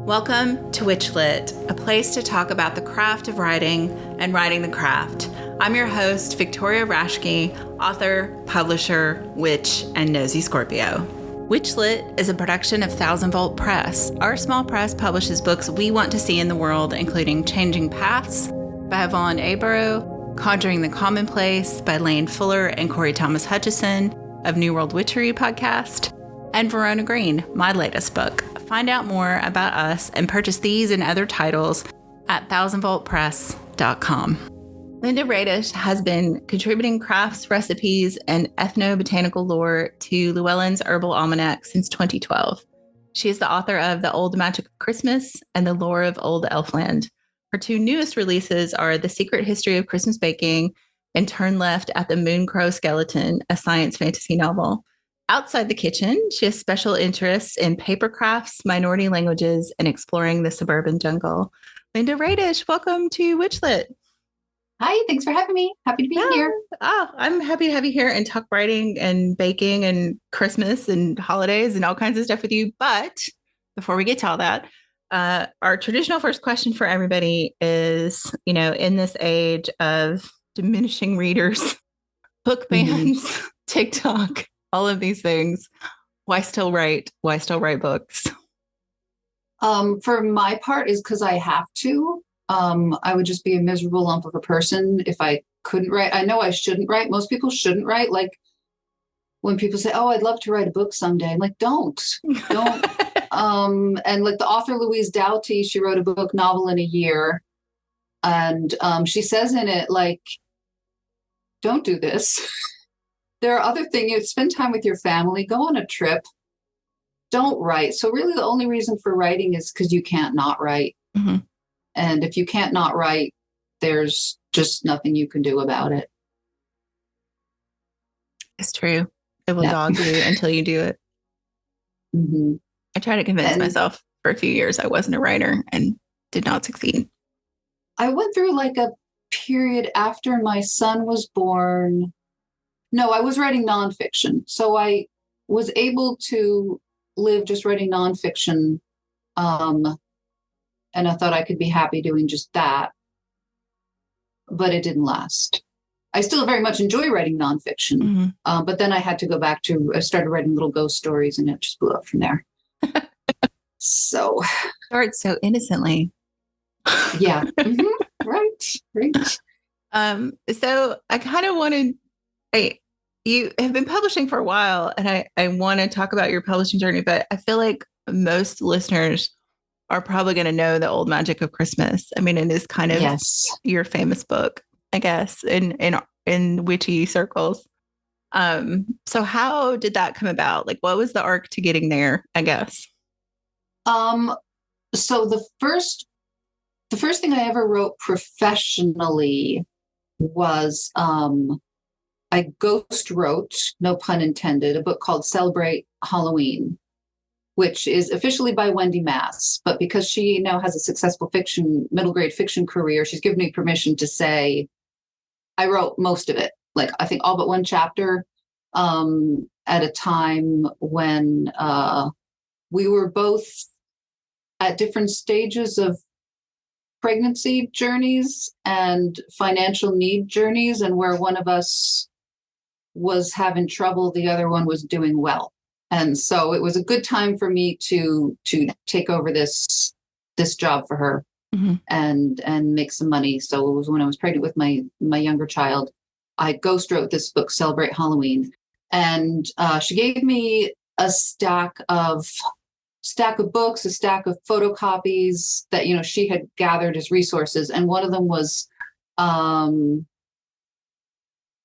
Welcome to WitchLit, a place to talk about the craft of writing and writing the craft. I'm your host, Victoria Rashke, author, publisher, witch, and nosy Scorpio. WitchLit is a production of Thousand Volt Press. Our small press publishes books we want to see in the world, including Changing Paths by Yvonne Abreu, Conjuring the Commonplace by Lane Fuller and Corey Thomas Hutchison of New World Witchery podcast, and Verona Green, my latest book. Find out more about us and purchase these and other titles at thousandvoltpress.com. Linda Radish has been contributing crafts, recipes, and ethnobotanical lore to Llewellyn's Herbal Almanac since 2012. She is the author of The Old Magic of Christmas and The Lore of Old Elfland. Her two newest releases are The Secret History of Christmas Baking and Turn Left at the Mooncrow Skeleton, a science fantasy novel. Outside the kitchen, she has special interests in paper crafts, minority languages, and exploring the suburban jungle. Linda Radish, welcome to WitchLit. Hi, thanks for having me. Happy to be here. Oh, I'm happy to have you here and talk writing and baking and Christmas and holidays and all kinds of stuff with you. But before we get to all that, our traditional first question for everybody is, in this age of diminishing readers, book bans, TikTok, all of these things, why still write? Why still write books? For my part is because I have to. I would just be a miserable lump of a person if I couldn't write. I know I shouldn't write. Most people shouldn't write. Like when people say, "Oh, I'd love to write a book someday," I'm like, don't. And like the author Louise Doughty, she wrote a book novel in a year, and she says in it, like, don't do this. There are other things. You spend time with your family, go on a trip, don't write. So really the only reason for writing is because you can't not write. Mm-hmm. And if you can't not write, there's just nothing you can do about it. It's true. It will dog you until you do it. Mm-hmm. I tried to convince myself for a few years I wasn't a writer and did not succeed. I went through like a period after my son was born. No, I was writing nonfiction. So I was able to live just writing nonfiction. And I thought I could be happy doing just that. But it didn't last. I still very much enjoy writing nonfiction. Mm-hmm. But then I had to go back to, I started writing little ghost stories and it just blew up from there. So. Started so innocently. Yeah. Mm-hmm. Right. So I kind of wanted, you have been publishing for a while, and I want to talk about your publishing journey, but I feel like most listeners are probably going to know The Old Magic of Christmas. I mean, it is kind of your famous book, I guess, in witchy circles. So how did that come about? Like, what was the arc to getting there, I guess? So the first thing I ever wrote professionally was, I ghost wrote, no pun intended, a book called Celebrate Halloween, which is officially by Wendy Mass. But because she now has a successful middle grade fiction career, she's given me permission to say I wrote most of it. Like I think all but one chapter, at a time when we were both at different stages of pregnancy journeys and financial need journeys, and where one of us was having trouble, the other one was doing well. And so it was a good time for me to take over this job for her, mm-hmm. and make some money. So it was when I was pregnant with my younger child. I ghost wrote this book, Celebrate Halloween. And she gave me a stack of books, a stack of photocopies that, she had gathered as resources. And one of them was,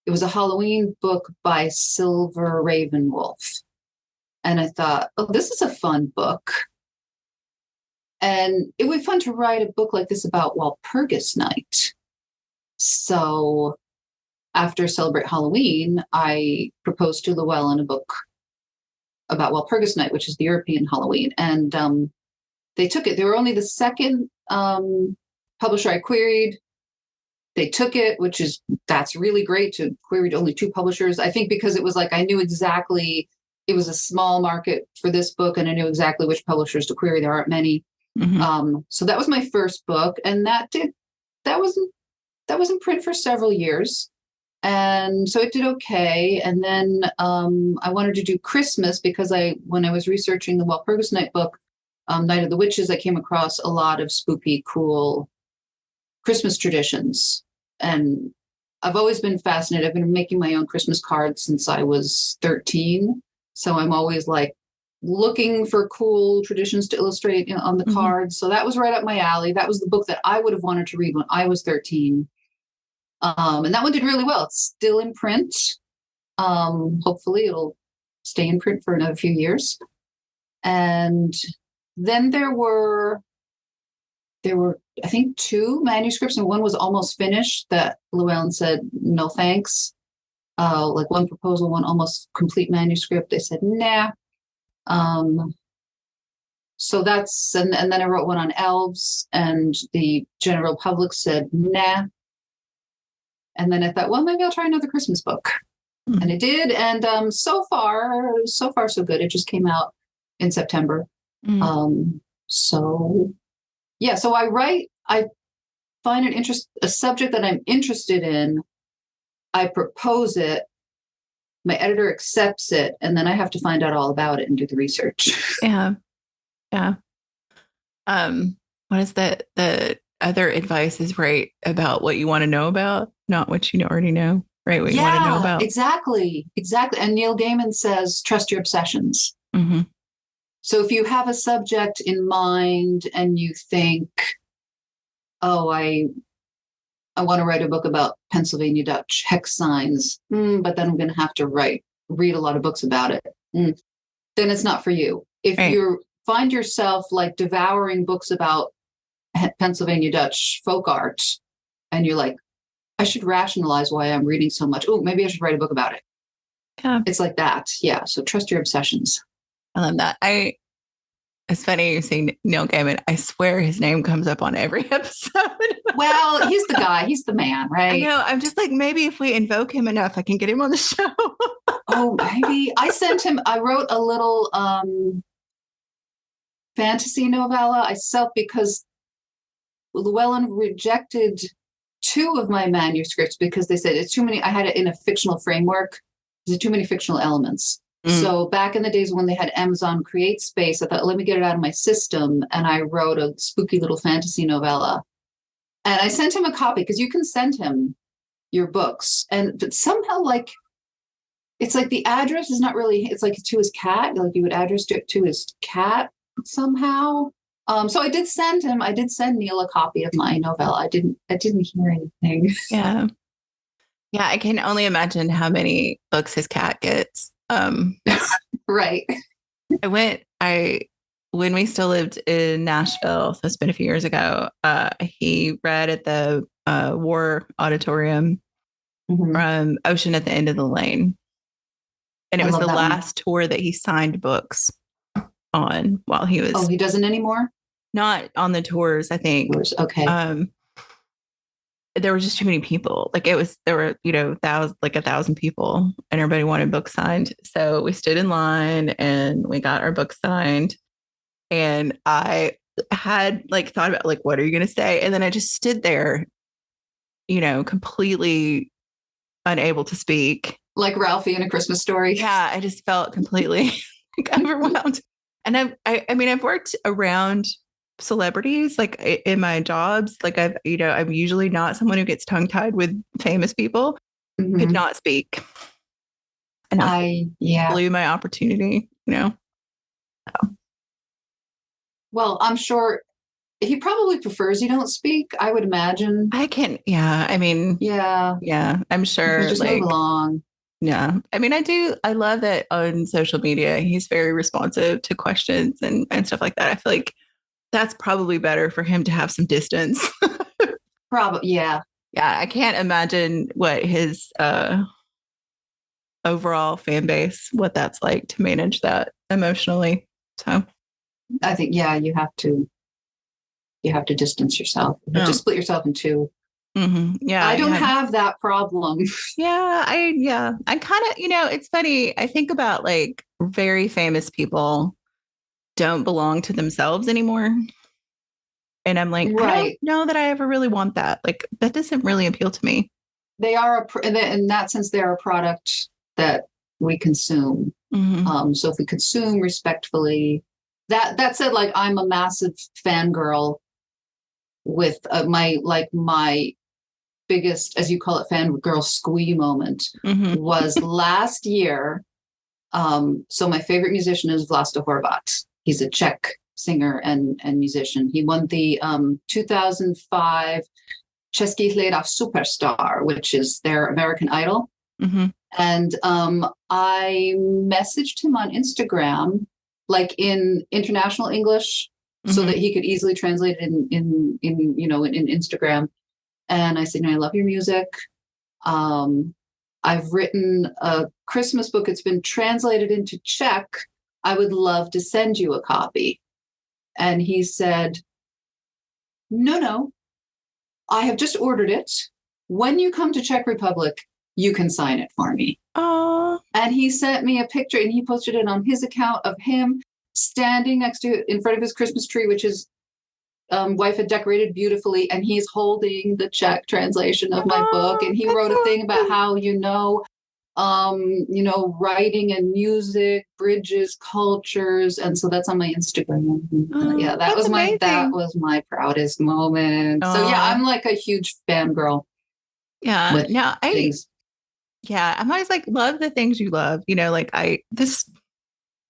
it was a Halloween book by Silver Ravenwolf. And I thought, oh, this is a fun book. And it would be fun to write a book like this about Walpurgis Night. So after Celebrate Halloween, I proposed to Llewellyn a book about Walpurgis Night, which is the European Halloween. And they took it. They were only the second publisher I queried. They took it, that's really great to query only two publishers. I think because it was like I knew exactly, it was a small market for this book and I knew exactly which publishers to query. There aren't many. So that was my first book, and that was in print for several years. And so it did okay. And then I wanted to do Christmas because when I was researching the Walpurgis Night book, Night of the Witches, I came across a lot of spooky, cool Christmas traditions. And I've always been fascinated. I've been making my own Christmas cards since I was 13. So I'm always like looking for cool traditions to illustrate on the cards. So that was right up my alley. That was the book that I would have wanted to read when I was 13. And that one did really well. It's still in print. Hopefully it'll stay in print for another few years. And then there were, I think, 2 manuscripts, and one was almost finished that Llewellyn said, no thanks. Like one proposal, one almost complete manuscript. They said, nah. So that's, and then I wrote one on elves, and the general public said, nah. And then I thought, well, maybe I'll try another Christmas book. And it did. And so far, so good. It just came out in September. So I find a subject that I'm interested in. I propose it. My editor accepts it. And then I have to find out all about it and do the research. Yeah. Yeah. What is the other advice is write about what you want to know about, not what you already know, right? What you want to know about. Exactly. And Neil Gaiman says, trust your obsessions. So if you have a subject in mind and you think, oh, I want to write a book about Pennsylvania Dutch hex signs, but then I'm going to have to read a lot of books about it. Then it's not for you. If you find yourself like devouring books about Pennsylvania Dutch folk art, and you're like, I should rationalize why I'm reading so much. Oh, maybe I should write a book about it. Yeah. It's like that. Yeah. So trust your obsessions. I love that. It's funny you're saying Neil Gaiman. I swear his name comes up on every episode. Well, he's the guy. He's the man, right? I know. I'm just like, maybe if we invoke him enough, I can get him on the show. Oh, maybe. I wrote a little fantasy novella because Llewellyn rejected 2 of my manuscripts because they said it's too many. I had it in a fictional framework. There's too many fictional elements. So back in the days when they had Amazon Create Space, I thought, let me get it out of my system. And I wrote a spooky little fantasy novella. And I sent him a copy because you can send him your books. But somehow, it's like the address is not really, it's like to his cat. Like you would address it to his cat somehow. So I did send Neil a copy of my novella. I didn't hear anything. Yeah. Yeah. I can only imagine how many books his cat gets. Right. When we still lived in Nashville, so it's been a few years ago, he read at the War Auditorium from Ocean at the End of the Lane. And it was the last tour that he signed books on while he was. Oh, he doesn't anymore? Not on the tours, I think. Okay. There were just too many people. There were 1,000 people, and everybody wanted books signed. So we stood in line and we got our books signed. And I had thought about what are you going to say? And then I just stood there, completely unable to speak. Like Ralphie in A Christmas Story. Yeah. I just felt completely overwhelmed. And I've worked around celebrities in my jobs. I'm usually not someone who gets tongue tied with famous people. Could not speak. And I blew my opportunity, So. Well, I'm sure he probably prefers you don't speak, I would imagine. I can, yeah. I mean, yeah, I'm sure. Just move along. Yeah. I mean, I love that on social media, he's very responsive to questions and stuff like that. I feel like that's probably better for him to have some distance. Probably, yeah. Yeah, I can't imagine what his overall fan base, what that's like to manage that emotionally. So I think, you have to distance yourself. You have to split yourself in 2. Yeah. I don't have that problem. Yeah. I kind of, it's funny. I think about very famous people don't belong to themselves anymore. And I'm like, I don't know that I ever really want that. Like, that doesn't really appeal to me. They are, in that sense, they're a product that we consume. So if we consume respectfully, that said, like, I'm a massive fangirl with my biggest, as you call it, fangirl squee moment was last year. So my favorite musician is Vlasta Horvat. He's a Czech singer and musician. He won the 2005 Český hledá Superstar, which is their American Idol. And I messaged him on Instagram, like in international English, so that he could easily translate it in Instagram. And I said, I love your music. I've written a Christmas book. It's been translated into Czech. I would love to send you a copy. And he said, no, I have just ordered it. When you come to Czech Republic, you can sign it for me. Oh. And he sent me a picture, and he posted it on his account of him standing in front of his Christmas tree, which his wife had decorated beautifully, and he's holding the Czech translation of my book. And he wrote a thing about how, writing and music bridges cultures. And so that's on my Instagram. Yeah, that was my proudest moment. So yeah, I'm like a huge fangirl. Yeah. No, I'm always like, love the things you love.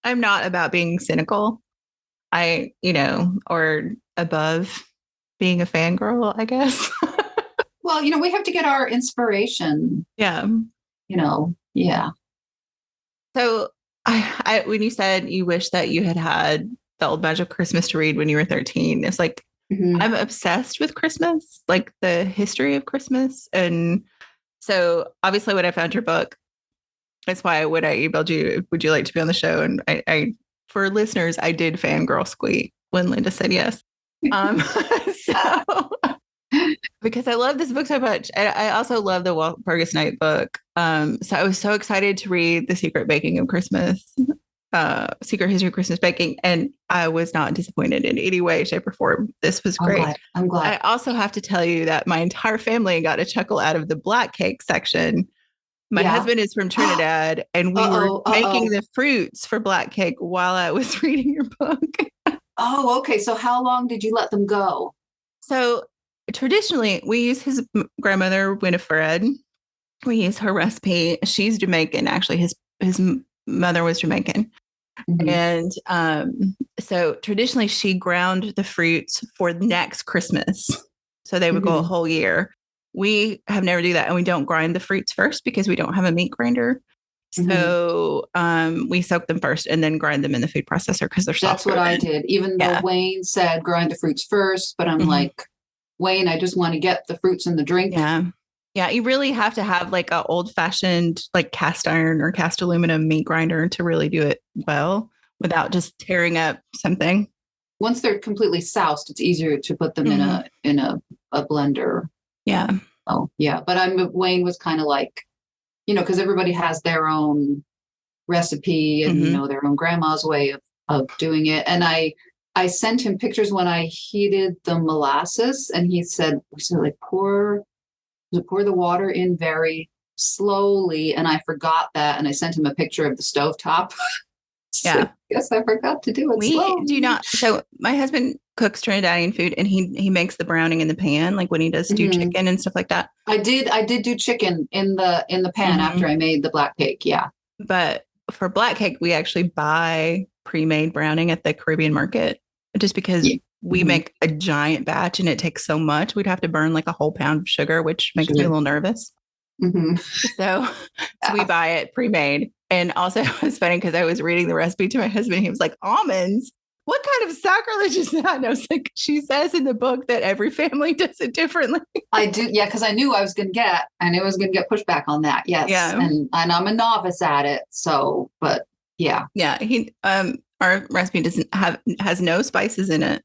I'm not about being cynical. Or above being a fangirl, I guess. Well, we have to get our inspiration. Yeah. Yeah. So I when you said you wish that you had the Old Magic Christmas to read when you were 13, it's like, I'm obsessed with Christmas, like the history of Christmas. And so obviously when I found your book, that's why when I emailed you, would you like to be on the show? And I for listeners, I did fangirl squeak when Linda said yes. So because I love this book so much. I also love the Walpurgis Night book. So I was so excited to read The Secret Baking of Christmas, Secret History of Christmas Baking. And I was not disappointed in any way, shape, or form. This was great. I'm glad. I also have to tell you that my entire family got a chuckle out of the black cake section. My husband is from Trinidad, and we were making the fruits for black cake while I was reading your book. Oh, okay. So how long did you let them go? So traditionally, we use his grandmother, Winifred. We use her recipe. She's Jamaican. Actually, his mother was Jamaican. And so traditionally, she ground the fruits for next Christmas. So they would go a whole year. We have never do that. And we don't grind the fruits first because we don't have a meat grinder. So we soak them first and then grind them in the food processor because they're soft. That's what I did. Even though Wayne said grind the fruits first, but I'm like, Wayne, I just want to get the fruits in the drink. Yeah. Yeah. You really have to have like an old fashioned like cast iron or cast aluminum meat grinder to really do it well without just tearing up something. Once they're completely soused, it's easier to put them in a blender. Yeah. Oh, yeah. But Wayne was kind of like, because everybody has their own recipe and, their own grandma's way of doing it. And I sent him pictures when I heated the molasses, and he said, pour the water in very slowly. And I forgot that. And I sent him a picture of the stovetop. Yeah. I guess I forgot to do it. We do not. So my husband cooks Trinidadian food, and he makes the browning in the pan, like when he does stewed chicken and stuff like that. I did do chicken in the pan after I made the black cake. Yeah. But for black cake, we actually buy pre-made browning at the Caribbean market just because we make a giant batch and it takes so much. We'd have to burn like a whole pound of sugar, which makes me a little nervous. So we buy it pre-made. And also it's funny because I was reading the recipe to my husband. He was like, almonds? What kind of sacrilege is that? And I was like, she says in the book that every family does it differently. I do. Yeah. Because I knew I was going to get pushback on that. Yes. Yeah. And I'm a novice at it. So, but yeah. Yeah. Our recipe has no spices in it.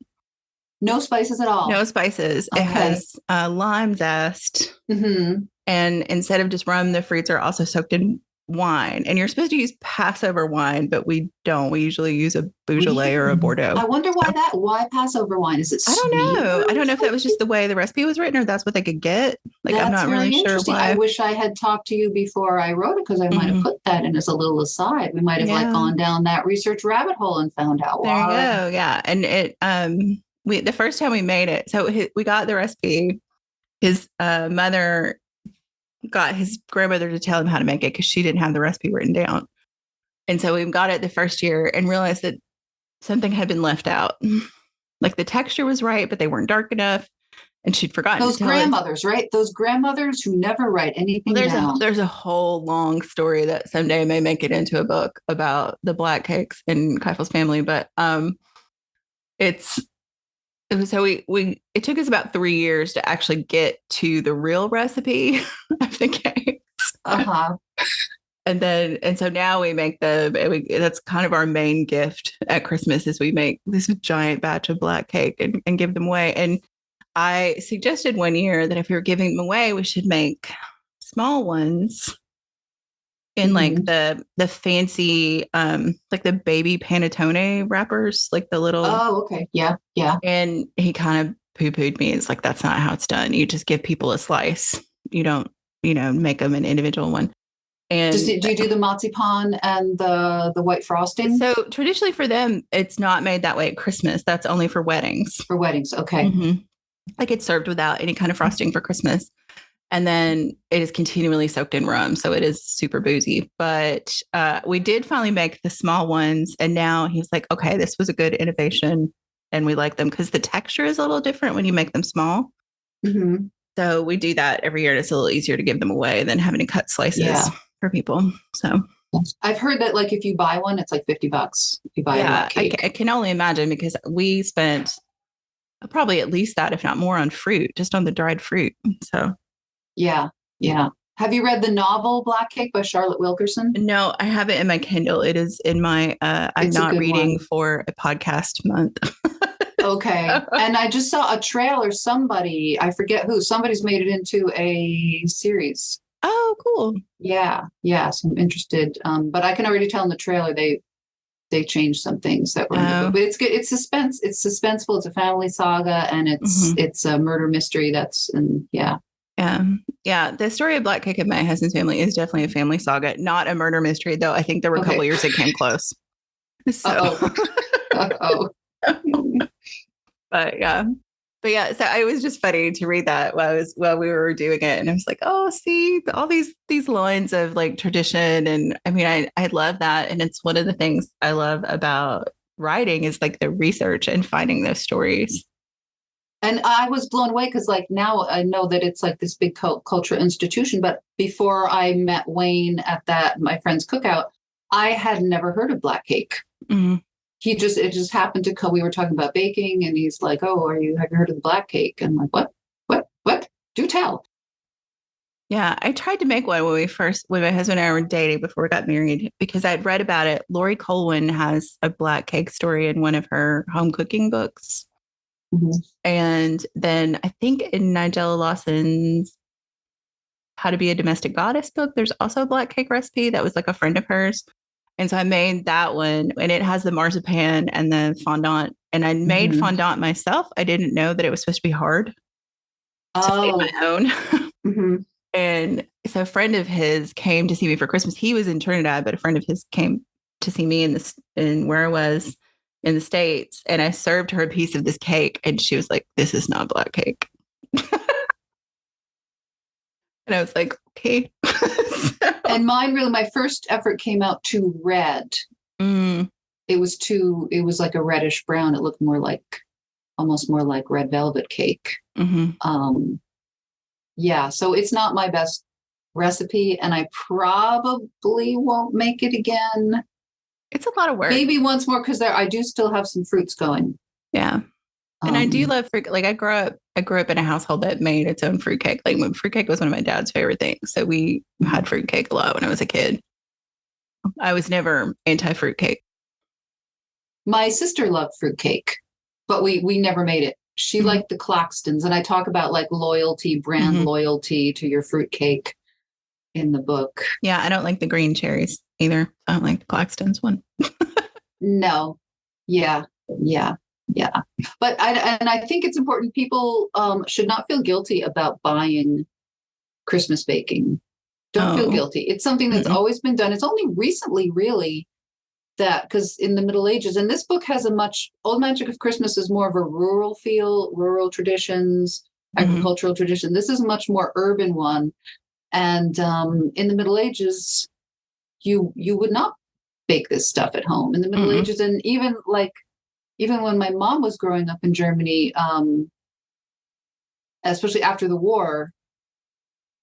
No spices at all. No spices. Okay. It has lime zest. Mm-hmm. And instead of just rum, the fruits are also soaked in wine, and you're supposed to use Passover wine, but we don't. We usually use a Beaujolais or a Bordeaux. I wonder why Passover wine? Is it I don't sweet? know. I don't know if that was just the way the recipe was written or that's what they could get. Like, I'm That's not very really sure interesting. why. I wish I had talked to you before I wrote it because I might have put that in as a little aside. We might have like gone down that research rabbit hole and found out There why. you go. Yeah. And the first time we made it, so we got the recipe. His mother got his grandmother to tell him how to make it because she didn't have the recipe written down. And so we got it the first year and realized that something had been left out. Like the texture was right, but they weren't dark enough. And she'd forgotten those to tell grandmothers, right? Those grandmothers who never write anything down. There's a whole long story that someday may make it into a book about the black cakes in Keifel's family. But it took us about 3 years to actually get to the real recipe of the cakes. And so now we make that's kind of our main gift at Christmas is we make this giant batch of black cake and give them away. And I suggested one year that if we were giving them away, we should make small ones in like the fancy, like the baby panettone wrappers, like the little. Oh, okay. Yeah. Yeah. And he kind of poo-pooed me. It's like, that's not how it's done. You just give people a slice. You don't, make them an individual one. And do you do the marzipan and the white frosting? So traditionally for them, it's not made that way at Christmas. That's only for weddings. For weddings. Okay. Mm-hmm. Like it's served without any kind of frosting for Christmas. And then it is continually soaked in rum. So it is super boozy. But we did finally make the small ones. And now he's like, okay, this was a good innovation. And we like them because the texture is a little different when you make them small. Mm-hmm. So we do that every year. And it's a little easier to give them away than having to cut slices for people. So I've heard that like if you buy one, it's like $50 if you buy a black cake. I can only imagine because we spent probably at least that, if not more, on fruit, just on the dried fruit. So yeah. Have you read the novel Black Cake by Charlotte Wilkerson? No, I have it in my Kindle. It is in my I'm not reading for a podcast month. Okay. And I just saw a trailer. I forget who, somebody's made it into a series. Oh, cool. Yeah. So I'm interested. But I can already tell in the trailer they changed some things that were in the book. But it's good. It's suspense. It's suspenseful. It's a family saga and it's a murder mystery Yeah. The story of Black Cake of my husband's family is definitely a family saga, not a murder mystery, though. I think there were a couple of years it came close. So. But yeah. So it was just funny to read that while we were doing it. And I was like, oh, see all these lines of like tradition. And I mean, I love that. And it's one of the things I love about writing is like the research and finding those stories. And I was blown away because like now I know that it's like this big cultural institution. But before I met Wayne at my friend's cookout, I had never heard of black cake. Mm-hmm. It just happened to come. We were talking about baking and he's like, oh, have you heard of the black cake? And I'm like, what? Do tell. Yeah. I tried to make one when my husband and I were dating before we got married because I'd read about it. Lori Colwyn has a black cake story in one of her home cooking books. Mm-hmm. And then I think in Nigella Lawson's How to Be a Domestic Goddess book, there's also a black cake recipe that was like a friend of hers. And so I made that one and it has the marzipan and the fondant. And I made fondant myself. I didn't know that it was supposed to be hard to make my own. And so a friend of his came to see me for Christmas. He was in Trinidad, but a friend of his came to see me in where I was in the States. And I served her a piece of this cake and she was like, this is not black cake. And I was like, okay. And mine really, my first effort came out too red. It was like a reddish brown. It looked almost more like red velvet cake. Yeah. So it's not my best recipe and I probably won't make it again. It's a lot of work. Maybe once more because I do still have some fruits going. Yeah. And I do love fruit. Like I grew up in a household that made its own fruitcake. Like fruitcake was one of my dad's favorite things. So we had fruitcake a lot when I was a kid. I was never anti-fruitcake. My sister loved fruitcake, but we never made it. She liked the Claxtons. And I talk about like loyalty, brand loyalty to your fruitcake. in the book. Yeah, I don't like the green cherries either. I don't like the Claxton's one. No. Yeah. Yeah. Yeah. But I think it's important. People should not feel guilty about buying Christmas baking. Don't feel Oh. guilty. It's something that's always been done. It's only recently, really, that because in the Middle Ages, and this book has a much Old Magic of Christmas is more of a rural feel, rural traditions, agricultural tradition. This is a much more urban one. And in the Middle Ages, you would not bake this stuff at home in the Middle Ages, and even when my mom was growing up in Germany, especially after the war,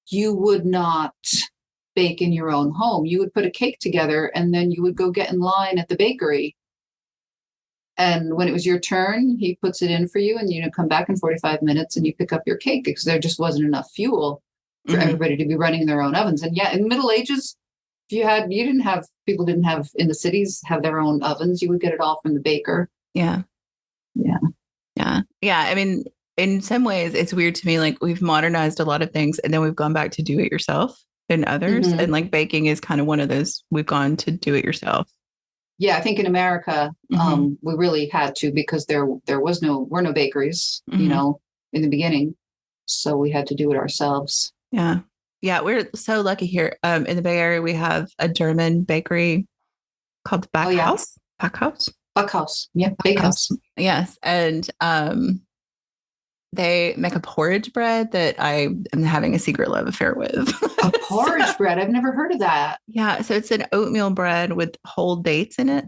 you would not bake in your own home. You would put a cake together and then you would go get in line at the bakery. And when it was your turn, he puts it in for you and come back in 45 minutes and you pick up your cake because there just wasn't enough fuel for everybody to be running their own ovens. And yeah, in the Middle Ages, people didn't have in the cities have their own ovens. You would get it all from the baker. Yeah. Yeah. Yeah. Yeah. I mean, in some ways, it's weird to me. Like we've modernized a lot of things and then we've gone back to do it yourself in others. And like baking is kind of one of those we've gone to do it yourself. Yeah. I think in America, we really had to because there were no bakeries, in the beginning. So we had to do it ourselves. Yeah. Yeah. We're so lucky here. In the Bay Area, we have a German bakery called the Backhaus. Backhaus? Backhaus. Yeah. Bakehouse. Yes. And they make a porridge bread that I am having a secret love affair with. A porridge bread? I've never heard of that. Yeah. So it's an oatmeal bread with whole dates in it.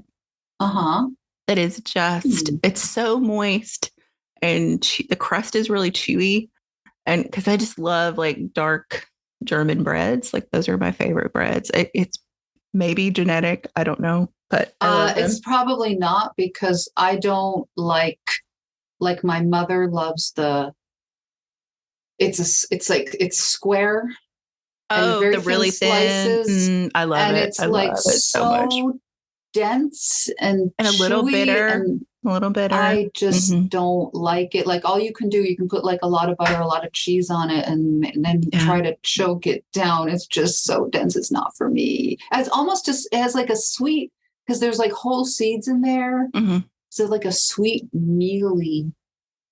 That is just, it's so moist and the crust is really chewy. And because I just love like dark German breads, like those are my favorite breads. It's maybe genetic, I don't know, but it's probably not because I don't like my mother loves it's square. Oh, and very the really thin slices. I love and it. it's I like love it so much. Dense and a little chewy bitter. And a little bitter. I just don't like it. Like all you can do, you can put like a lot of butter, a lot of cheese on it, and then try to choke it down. It's just so dense. It's not for me. It's almost just it has like a sweet because there's like whole seeds in there. So like a sweet mealy.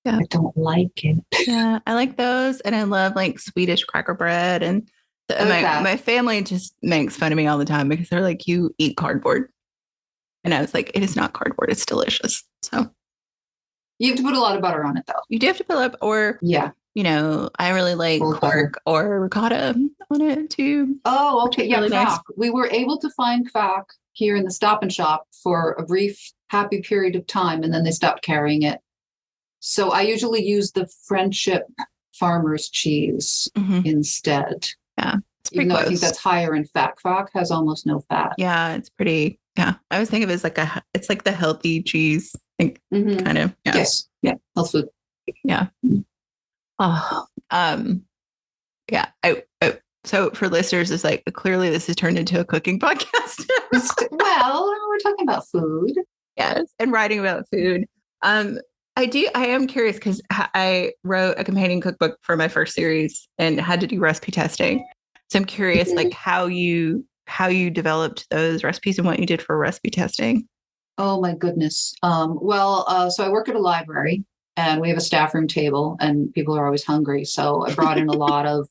Yeah. I don't like it. Yeah, I like those, and I love like Swedish cracker bread, and my family just makes fun of me all the time because they're like, "You eat cardboard," and I was like, "It is not cardboard; it's delicious." So you have to put a lot of butter on it, though. You do have to put up, or I really like quark or ricotta on it too. Oh, okay, yeah, really kvack. Nice. We were able to find kvack here in the Stop and Shop for a brief, happy period of time, and then they stopped carrying it. So I usually use the Friendship farmer's cheese instead. Yeah. It's even though I think that's higher in fat. Kvack has almost no fat. Yeah, it's pretty. Yeah. I always think of it as it's like the healthy cheese. I think kind of. Yeah. Yes. Yeah. Health food. Yeah. Oh, yeah. So for listeners, it's like clearly this has turned into a cooking podcast. Well, we're talking about food. Yes. And writing about food. I am curious because I wrote a companion cookbook for my first series and had to do recipe testing. So I'm curious, like how you developed those recipes and what you did for recipe testing. Oh my goodness. So I work at a library and we have a staff room table and people are always hungry. So I brought in a lot of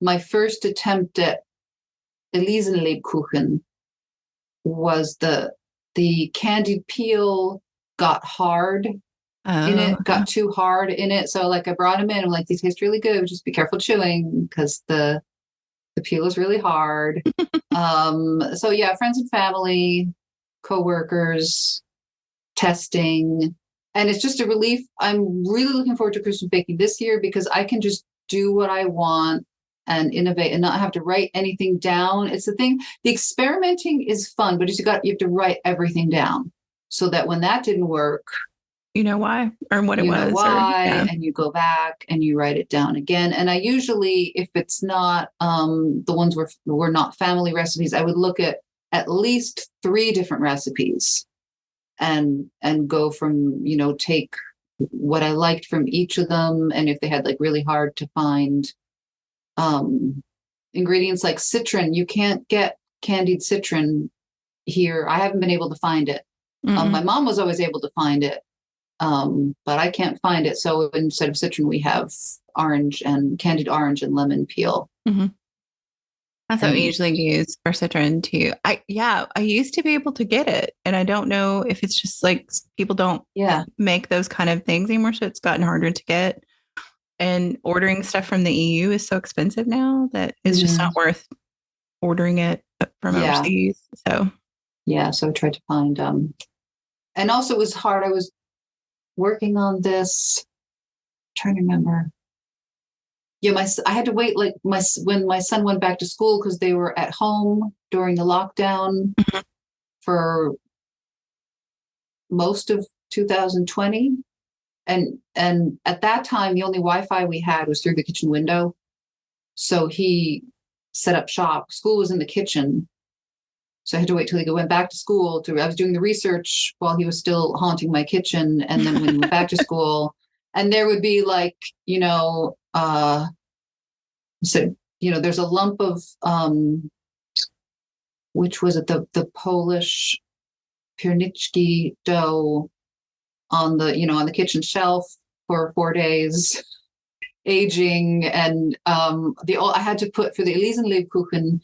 my first attempt at Elisenlebkuchen was the candied peel got hard. In it, got too hard in it. So like I brought them in. I'm like, these taste really good. Just be careful chewing because the peel is really hard. So yeah, friends and family, coworkers, testing. And it's just a relief. I'm really looking forward to Christmas baking this year because I can just do what I want and innovate and not have to write anything down. It's the thing. The experimenting is fun, but you have to write everything down so that when that didn't work, you know why or what it was. And you go back and you write it down again. And I usually, if it's not the ones were not family recipes, I would look at least 3 different recipes and go from, take what I liked from each of them. And if they had like really hard to find ingredients like citron. You can't get candied citron here. I haven't been able to find it. My mom was always able to find it, but I can't find it. So instead of citron, we have candied orange and lemon peel. Mm-hmm. That's what we usually use for citron too. I used to be able to get it, and I don't know if it's just like people don't make those kind of things anymore, so it's gotten harder to get. And ordering stuff from the EU is so expensive now that it's just not worth ordering it from overseas. So so I tried to find and also it was hard. I was working on this, trying to remember. Yeah, I had to wait when my son went back to school because they were at home during the lockdown for most of 2020. And at that time, the only Wi-Fi we had was through the kitchen window. So he set up shop. School was in the kitchen. So I had to wait till he went back to school. I was doing the research while he was still haunting my kitchen. And then when he went back to school, and there would be like, there's a lump of, which was it, the Polish pierniczki dough on the kitchen shelf for 4 days, aging. And I had to put, for the Elisenlebkuchen,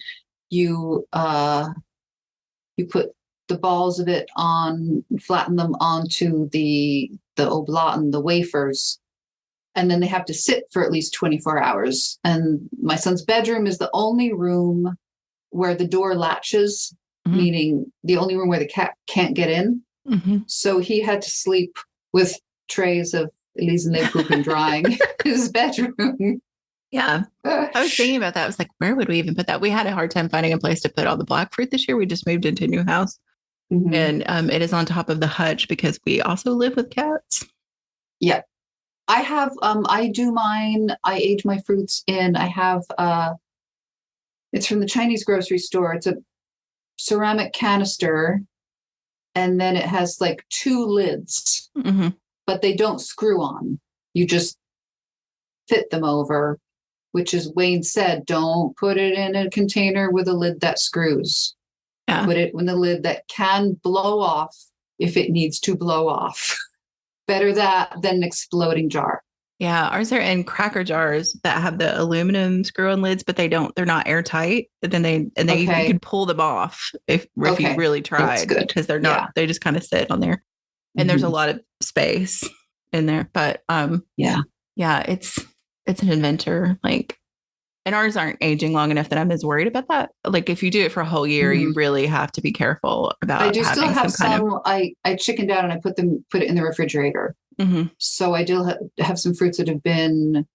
you put the balls of it on, flatten them onto the oblaten, the wafers, and then they have to sit for at least 24 hours. And my son's bedroom is the only room where the door latches, meaning the only room where the cat can't get in. So he had to sleep with trays of Elisenlebkuchen drying in his bedroom. Yeah. I was thinking about that. I was like, where would we even put that? We had a hard time finding a place to put all the black fruit this year. We just moved into a new house. And it is on top of the hutch because we also live with cats. Yeah. I have, I do mine. I age my fruits in. I have, it's from the Chinese grocery store. It's a ceramic canister. And then it has like 2 lids, but they don't screw on. You just fit them over, which is Wayne said, don't put it in a container with a lid that screws. Yeah. Put it in the lid that can blow off if it needs to blow off. Better that than an exploding jar. Yeah, ours are in cracker jars that have the aluminum screw-on lids, but they're not airtight. But then you could pull them off if you really tried, because they're not. They just kind of sit on there, and there's a lot of space in there. But it's an adventure. Like, and ours aren't aging long enough that I'm as worried about that. Like, if you do it for a whole year, you really have to be careful about. I do still have some. I chickened out and I put it in the refrigerator. So I do have some fruits that have been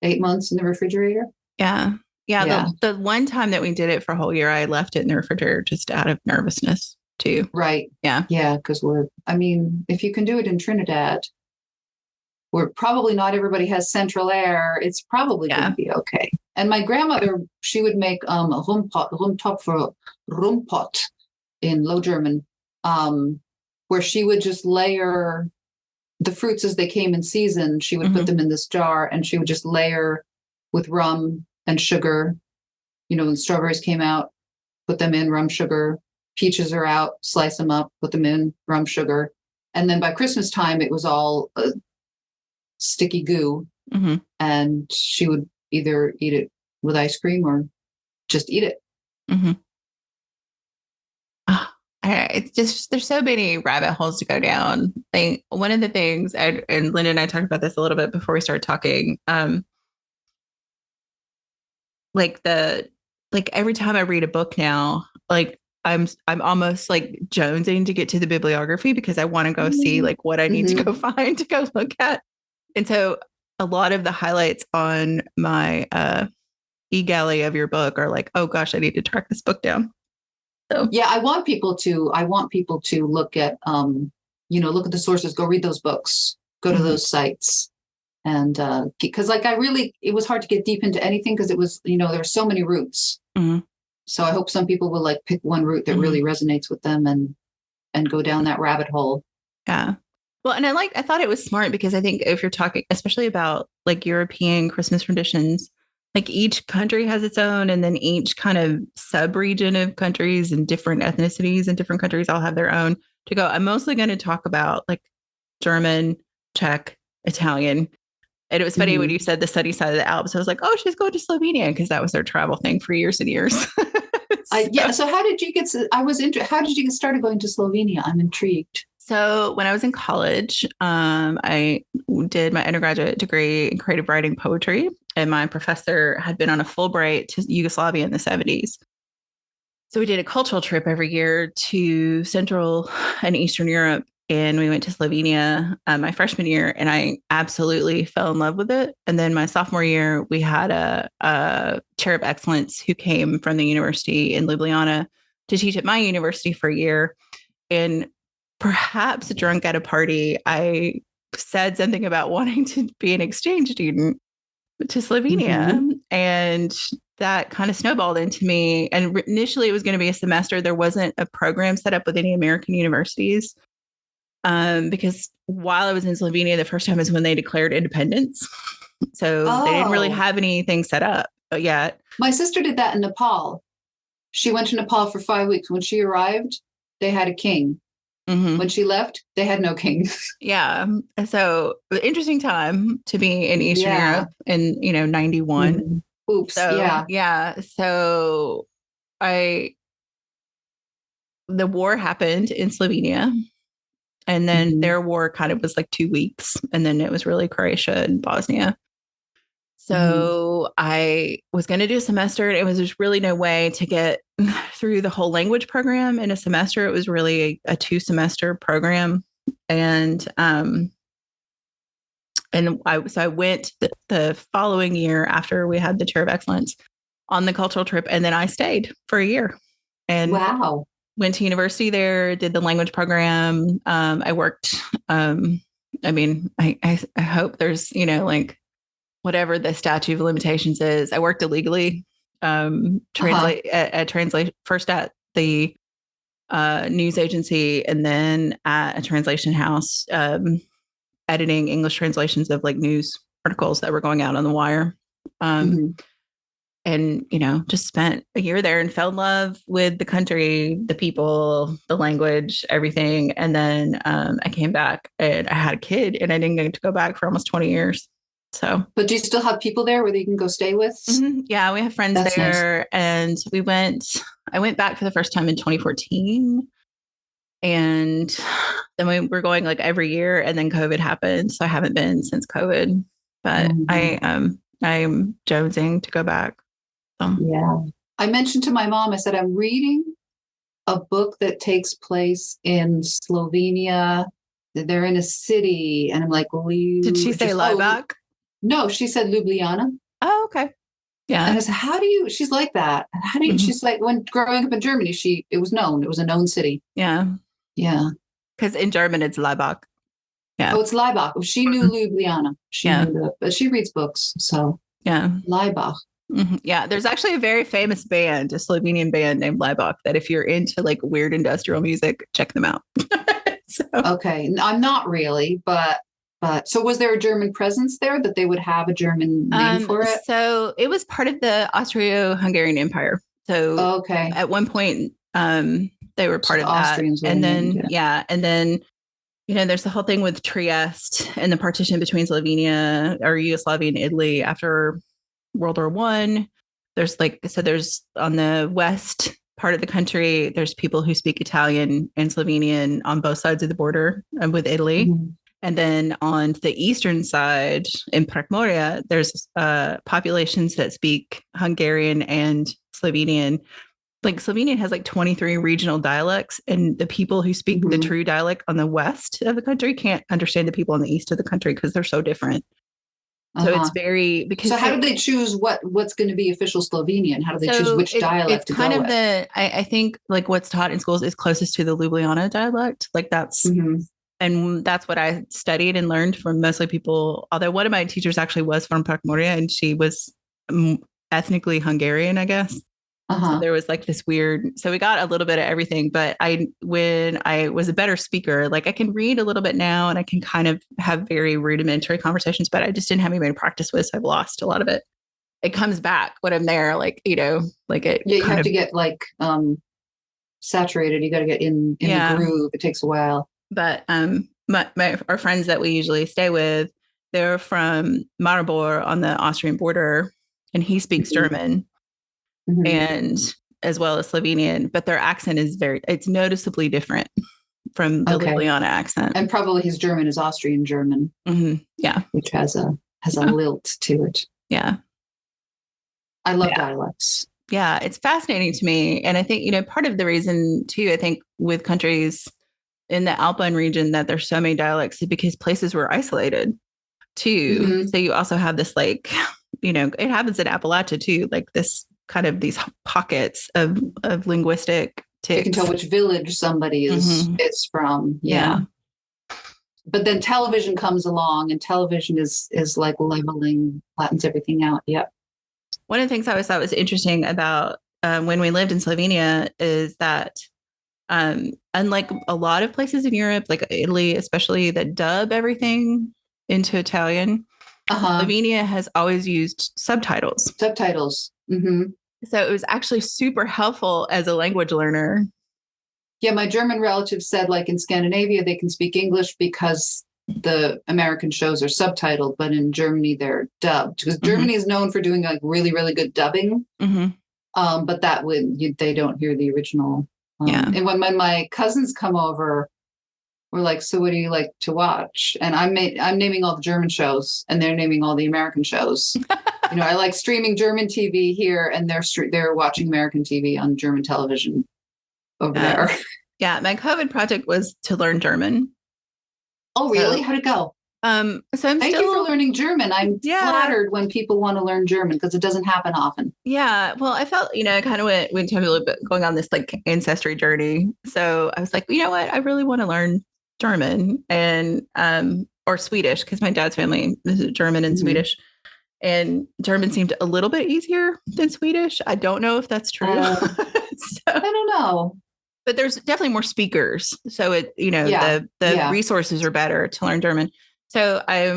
8 months in the refrigerator. Yeah. The one time that we did it for a whole year, I left it in the refrigerator just out of nervousness too. Right. Yeah. Yeah. Because if you can do it in Trinidad, where probably not everybody has central air, it's probably going to be okay. And my grandmother, she would make Rumtopfer in Low German, where she would just layer the fruits as they came in season. She would put them in this jar, and she would just layer with rum and sugar. When strawberries came out, put them in, rum, sugar. Peaches are out, slice them up, put them in, rum, sugar. And then by Christmas time, it was all sticky goo. And she would either eat it with ice cream or just eat it. It's just, there's so many rabbit holes to go down. One of the things, and Linda and I talked about this a little bit before we started talking, every time I read a book now, like I'm almost like jonesing to get to the bibliography because I want to go see like what I need to go find to go look at. And so a lot of the highlights on my e-galley of your book are like, oh gosh, I need to track this book down. So yeah, I want people to look at look at the sources, go read those books, go to those sites. And because it was hard to get deep into anything because it was, there were so many routes. So I hope some people will like pick one route that really resonates with them and go down that rabbit hole. Yeah. Well, and I thought it was smart because I think if you're talking, especially about like European Christmas traditions, like each country has its own, and then each kind of sub-region of countries and different ethnicities in different countries all have their own to go. I'm mostly going to talk about like German, Czech, Italian. And it was funny when you said the sunny side of the Alps. I was like, oh, she's going to Slovenia because that was their travel thing for years and years. Yeah. So how did you get? How did you get started going to Slovenia? I'm intrigued. So when I was in college, I did my undergraduate degree in creative writing poetry, and my professor had been on a Fulbright to Yugoslavia in the 70s. So we did a cultural trip every year to Central and Eastern Europe, and we went to Slovenia my freshman year, and I absolutely fell in love with it. And then my sophomore year, we had a chair of excellence who came from the university in Ljubljana to teach at my university for a year. And perhaps drunk at a party, I said something about wanting to be an exchange student to Slovenia. And that kind of snowballed into me. And initially, it was going to be a semester. There wasn't a program set up with any American universities. Because while I was in Slovenia, the first time is when they declared independence. So they didn't really have anything set up yet. My sister did that in Nepal. She went to Nepal for 5 weeks. When she arrived, they had a king. When she left, they had no king. Yeah. So interesting time to be in Eastern Europe in, 91. Oops. So, yeah. So the war happened in Slovenia. And then their war kind of was like 2 weeks. And then it was really Croatia and Bosnia. So I was going to do a semester. And it was just really no way to get through the whole language program in a semester. It was really a 2-semester program. And I went the following year after we had the Chair of Excellence on the cultural trip. And then I stayed for a year. And wow. Went to university there, did the language program. I worked, I hope there's, whatever the statute of limitations is. I worked illegally, translate first at the news agency and then at a translation house, editing English translations of like news articles that were going out on the wire. And, just spent a year there and fell in love with the country, the people, the language, everything. And then I came back and I had a kid and I didn't get to go back for almost 20 years. So, but do you still have people there where you can go stay with? Yeah, we have friends there. Nice. And I went back for the first time in 2014. And then we were going like every year and then COVID happened. So I haven't been since COVID, but I'm jonesing to go back. Yeah. I mentioned to my mom, I said, I'm reading a book that takes place in Slovenia. They're in a city. And I'm like, did she say Laibach? No, she said Ljubljana. Oh, okay. Yeah. And I said, she's like that. She's like, when growing up in Germany, it was known. It was a known city. Yeah. Yeah. Because in German, it's Laibach. Yeah. Oh, it's Laibach. She knew Ljubljana. But she reads books. So yeah. Laibach. Yeah, there's actually a very famous band, a Slovenian band named Laibach, that if you're into like weird industrial music, check them out. Okay, I'm not really, but so was there a German presence there that they would have a German name for it? So it was part of the Austro-Hungarian Empire. So at one point they were part of that, and then and then there's the whole thing with Trieste and the partition between Slovenia or Yugoslavia and Italy after World War I. There's on the west part of the country, there's people who speak Italian and Slovenian on both sides of the border with Italy. And then on the eastern side in Prekmurje, there's populations that speak Hungarian and Slovenian. Like Slovenian has like 23 regional dialects, and the people who speak the true dialect on the west of the country can't understand the people on the east of the country because they're so different. So it's very So how do they choose what's going to be official Slovenian? How do they choose which dialect to go with? It's kind of I think like what's taught in schools is closest to the Ljubljana dialect. Like that's and that's what I studied and learned from mostly people. Although one of my teachers actually was from Prekmurje and she was ethnically Hungarian, I guess. So there was like this weird, so we got a little bit of everything, but when I was a better speaker, like I can read a little bit now and I can kind of have very rudimentary conversations, but I just didn't have anybody to practice with. So I've lost a lot of it. it comes back when I'm there. Like, like it. Yeah, you have to get like saturated. You got to get in the groove. It takes a while. But our friends that we usually stay with, they're from Maribor on the Austrian border, and he speaks German and as well as Slovenian, but their accent is it's noticeably different from the Ljubljana accent. And probably his German is Austrian German. Yeah. Which has a lilt to it. Yeah. I love dialects. Yeah, it's fascinating to me. And I think, part of the reason too, I think with countries in the Alpine region that there's so many dialects is because places were isolated too. So you also have this like, it happens in Appalachia too, like this kind of these pockets of linguistic tics. You can tell which village somebody is from. Yeah. But then television comes along, and television is like leveling, flattens everything out. Yep. One of the things I always thought was interesting about when we lived in Slovenia is that unlike a lot of places in Europe, like Italy, especially, that dub everything into Italian, Slovenia has always used subtitles. So it was actually super helpful as a language learner. Yeah, my German relatives said, like in Scandinavia, they can speak English because the American shows are subtitled, but in Germany they're dubbed, because Germany is known for doing like really, really good dubbing. But that they don't hear the original. And when my cousins come over, we're like, so what do you like to watch? And I'm naming all the German shows, and they're naming all the American shows. I like streaming German TV here, and they're watching American TV on German television over there. Yeah, my COVID project was to learn German. Oh, really? How'd it go? Thank you for learning German. I'm flattered when people want to learn German, because it doesn't happen often. Yeah. Well, I felt, I kind of went to a little bit going on this like ancestry journey. So I was like, you know what? I really want to learn German and, or Swedish, because my dad's family is German and Swedish. And German seemed a little bit easier than Swedish. I don't know if that's true. I don't know. But there's definitely more speakers. So the resources are better to learn German. So I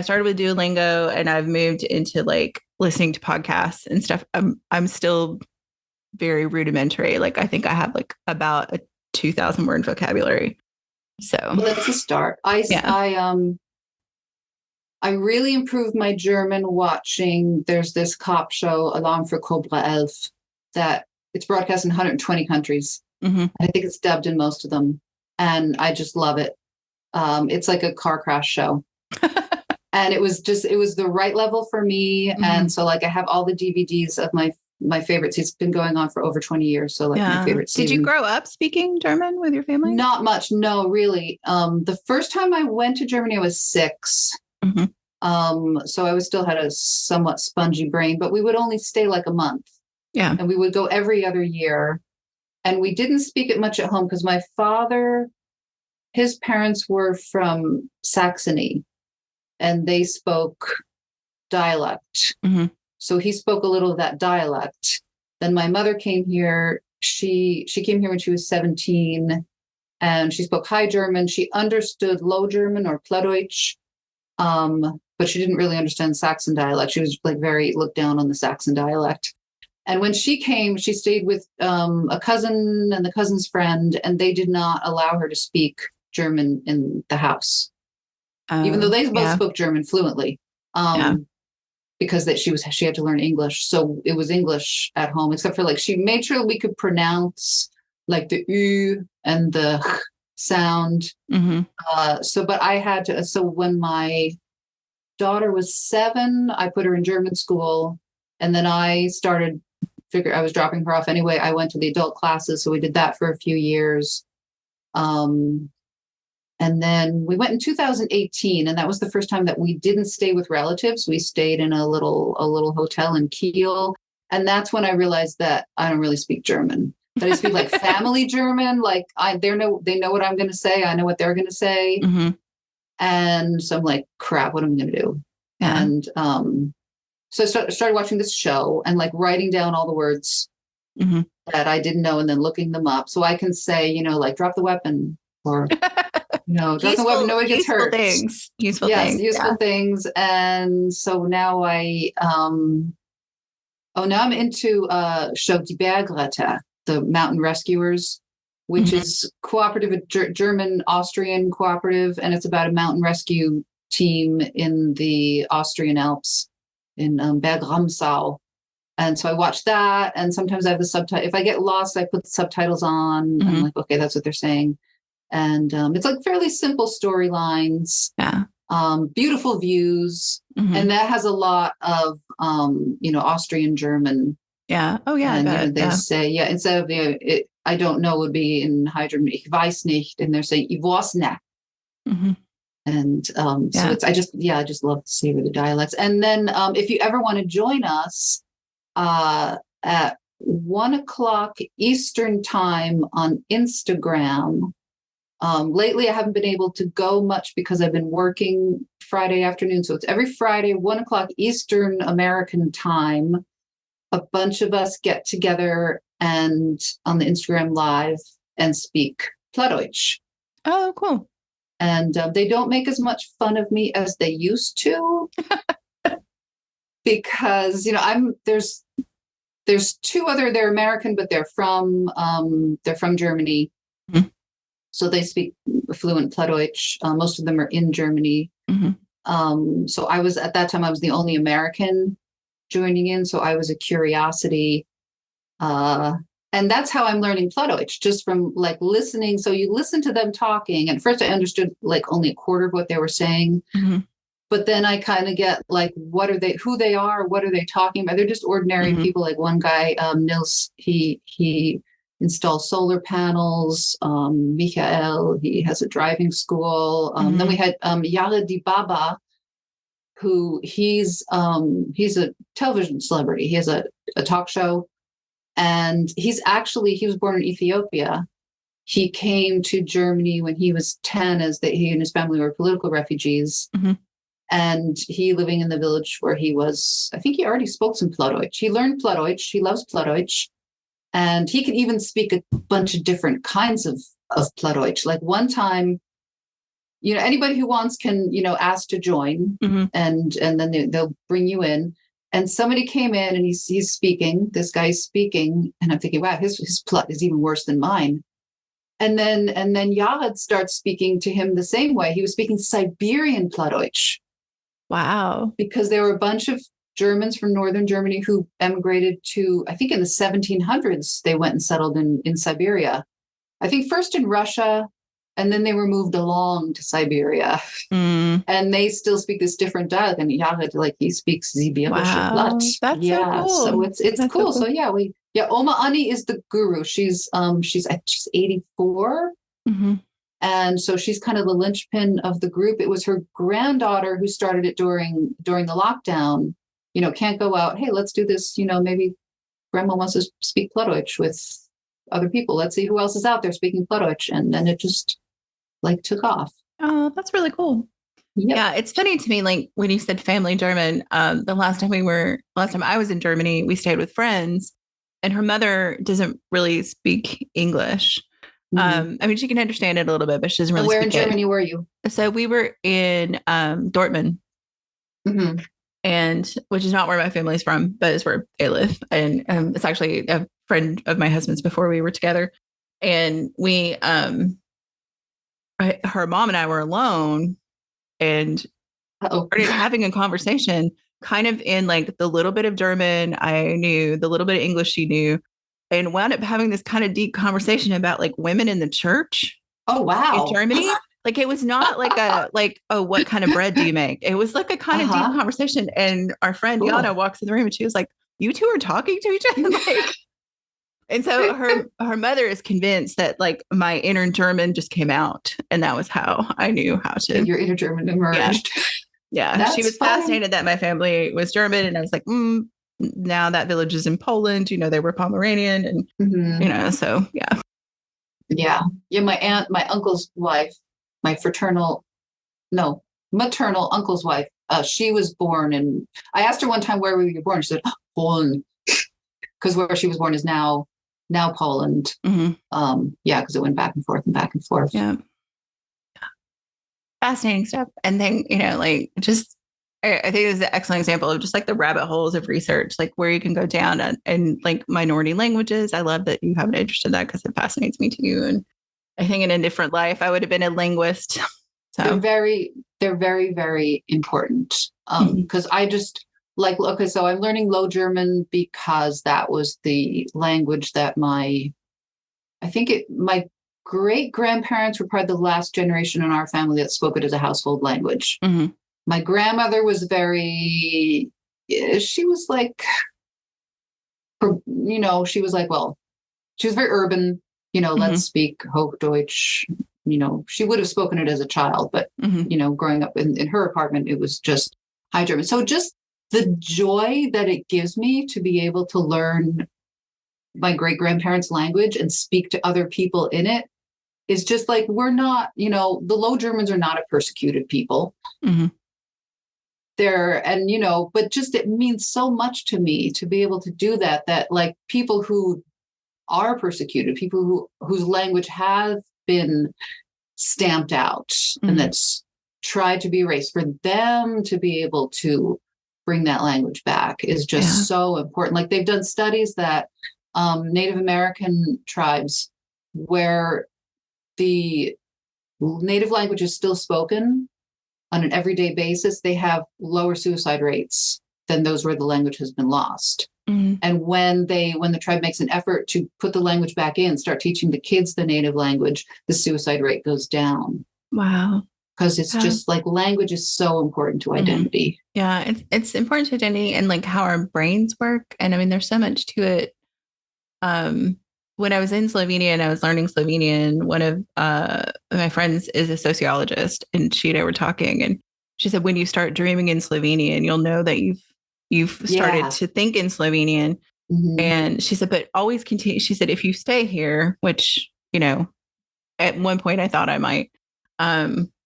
started with Duolingo, and I've moved into like listening to podcasts and stuff. I'm still very rudimentary. Like I think I have like about a 2,000 word vocabulary. So that's a start. I really improved my German watching. There's this cop show, Alarm for Cobra Elf, that it's broadcast in 120 countries. I think it's dubbed in most of them, and I just love it. It's like a car crash show. And it was the right level for me. And so like I have all the DVDs of my favorites. It's been going on for over 20 years. So like my favorite season. Did you grow up speaking German with your family? Not much. No, really. The first time I went to Germany, I was 6. So I still had a somewhat spongy brain, but we would only stay like a month. Yeah. And we would go every other year. And we didn't speak it much at home, because my father, his parents were from Saxony, and they spoke dialect. So he spoke a little of that dialect. Then my mother came here. She came here when she was 17, and she spoke High German. She understood Low German or Plattdeutsch, but she didn't really understand Saxon dialect. She was like very looked down on the Saxon dialect. And when she came, she stayed with a cousin and the cousin's friend, and they did not allow her to speak German in the house, even though they both spoke German fluently, because she had to learn English. So it was English at home, except for like she made sure we could pronounce like the U and the sound. But I had to. So when my daughter was 7, I put her in German school, and then I was dropping her off anyway. I went to the adult classes, so we did that for a few years. And then we went in 2018, and that was the first time that we didn't stay with relatives. We stayed in a little hotel in Kiel, and that's when I realized that I don't really speak German. That I speak like family German. Like they know what I'm going to say. I know what they're going to say, and so I'm like, crap, what am I going to do? And so I started watching this show and like writing down all the words that I didn't know, and then looking them up so I can say, like drop the weapon, or drop the weapon, nobody gets hurt. Useful things. And so now Oh, now I'm into Show die Bergretter, the mountain rescuers, which Mhm. is cooperative, a German Austrian cooperative, and it's about a mountain rescue team in the Austrian Alps in Bergramsau. And so I watch that, and sometimes I have the subtitle. If I get lost, I put the subtitles on. I'm Mhm. like, okay, that's what they're saying. And it's like fairly simple storylines, Yeah. beautiful views, and Mhm. that has a lot of Austrian German. Yeah. Oh yeah, I And bet. they Yeah. say, yeah, instead of I don't know would be in High German, ich weiß nicht, and they're saying ich weiß nicht. Mhm. And so Yeah. it's I just love to savor the dialects. And then if you ever want to join us at 1 o'clock Eastern time on Instagram. Lately, I haven't been able to go much because I've been working Friday afternoon. So it's every Friday, 1 o'clock Eastern American time. A bunch of us get together and on the Instagram live and speak Plattdeutsch. Oh, cool. And they don't make as much fun of me as they used to because there's two other, they're American, but they're from Germany. Mhm. So they speak fluent Plattdeutsch. Most of them are in Germany. Mhm. So at that time, I was the only American joining in. So I was a curiosity. And that's how I'm learning Plattdeutsch, just from like listening. So you listen to them talking. At first I understood like only a quarter of what they were saying. Mhm. But then I kind of get like, who they are, what are they talking about? They're just ordinary Mhm. people. Like one guy, Nils, he installs solar panels. Michael, he has a driving school. Then we had Yara Di Baba, who he's a television celebrity. He has a talk show, and he was born in Ethiopia. He came to Germany when he was 10, he and his family were political refugees. Mhm. And he living in the village where he was, I think he already spoke some Plattdeutsch. He learned Plattdeutsch. He loves Plattdeutsch. And he can even speak a bunch of different kinds of Plattdeutsch. Like one time, anybody who wants can, ask to join, Mhm. and then they'll bring you in. And somebody came in and he's speaking, this guy's speaking. And I'm thinking, wow, his Platt is even worse than mine. And then Yahad starts speaking to him the same way. He was speaking Siberian Plattdeutsch. Wow. Because there were a bunch of Germans from northern Germany who emigrated to, I think in the 1700s, they went and settled in Siberia. I think first in Russia, and then they were moved along to Siberia. Mm. And they still speak this different dialect. And Yahad, like he speaks Sibirische Platt. Wow. That's so Yeah, so cool. it's That's so cool. cool. So yeah, Oma Ani is the guru. She's 84. Mhm. And so she's kind of the linchpin of the group. It was her granddaughter who started it during the lockdown. Can't go out. Hey, let's do this. Maybe grandma wants to speak Plattdeutsch with other people. Let's see who else is out there speaking Plattdeutsch. And then it just like took off. Oh, that's really cool. Yep. Yeah, it's funny to me, like when you said family German, the last time I was in Germany, we stayed with friends, and her mother doesn't really speak English. Mm-hmm. I mean, she can understand it a little bit, but she doesn't And really where in speak it. Germany were you? So we were in Dortmund, Mm-hmm. and which is not where my family's from, but it's where they live. And it's actually a friend of my husband's before we were together. And her mom and I were alone and Uh-oh. started having a conversation kind of in like the little bit of German I knew, the little bit of English she knew, and wound up having this kind of deep conversation about like women in the church Oh, in wow. Germany. Like it was not oh, what kind of bread do you make? It was like a kind of deep conversation. And our friend Cool. Yana walks in the room and she was like, "You two are talking to each other?" And so her mother is convinced that like my inner German just came out, and that was how I knew how to. Your inner German emerged. Yeah. She was fascinated that my family was German, and I was like, now that village is in Poland. They were Pomeranian, and so yeah. Yeah. My uncle's wife, my maternal uncle's wife. She was born in. I asked her one time, where were you born? She said, Poland, because where she was born is now Poland. Mm-hmm. Yeah, because it went back and forth and back and forth. Yeah. Fascinating stuff. And then, like just I think it's an excellent example of just like the rabbit holes of research, like where you can go down and like minority languages. I love that you have an interest in that because it fascinates me too. And I think in a different life, I would have been a linguist. They're So, very, very important. Because I just like, okay, so I'm learning Low German because that was the language that my great grandparents were probably the last generation in our family that spoke it as a household language. mhm, My grandmother was she was like, she was like, well, she was very urban, mhm, let's speak Hochdeutsch. She would have spoken it as a child, but, mhm. growing up in her apartment, it was just High German. So just the joy that it gives me to be able to learn my great grandparents' language and speak to other people in it is just like, we're not, the Low Germans are not a persecuted people. Mhm. But just it means so much to me to be able to do that like people who are persecuted, people whose language has been stamped out and Mhm. that's tried to be erased, for them to be able to bring that language back is Yeah. just so important. Like they've done studies that Native American tribes where the native language is still spoken on an everyday basis, they have lower suicide rates than those where the language has been lost. Mhm. And when the tribe makes an effort to put the language back in, start teaching the kids the native language, the suicide rate goes down. Wow. Because it's Yeah. just like language is so important to identity. Yeah. It's important to identity and like how our brains work. And I mean, there's so much to it. When I was in Slovenia and I was learning Slovenian, one of my friends is a sociologist, and she and I were talking, and she said, when you start dreaming in Slovenian, you'll know that you've started Yeah. to think in Slovenian. Mm-hmm. And she said, but always continue. She said, if you stay here, which, at one point I thought I might,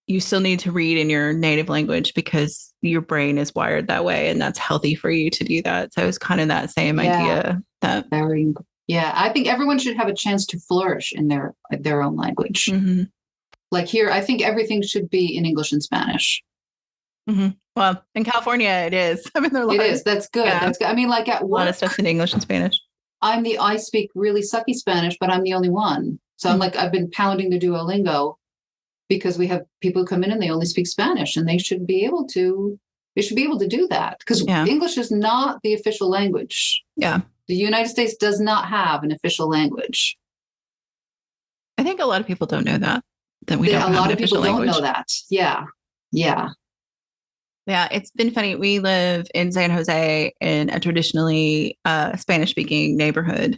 you still need to read in your native language because your brain is wired that way. And that's healthy for you to do that. So it's kind of that same Yeah. idea that. Very. Yeah. I think everyone should have a chance to flourish in their own language. Mm-hmm. Like here, I think everything should be in English and Spanish. Mm-hmm. Well, in California, it is. I mean, there are a It lot is. of, That's good. yeah, That's good. I mean, like at a lot of work, stuff's in English and Spanish. I speak really sucky Spanish, but I'm the only one. So I'm Mm-hmm. like, I've been pounding the Duolingo because we have people who come in and they only speak Spanish, and they should be able to do that because Yeah. English is not the official language. Yeah. The United States does not have an official language. I think a lot of people don't know that we don't A have lot an of people official don't know language. that. Yeah. Yeah. Yeah, it's been funny. We live in San Jose in a traditionally Spanish speaking neighborhood.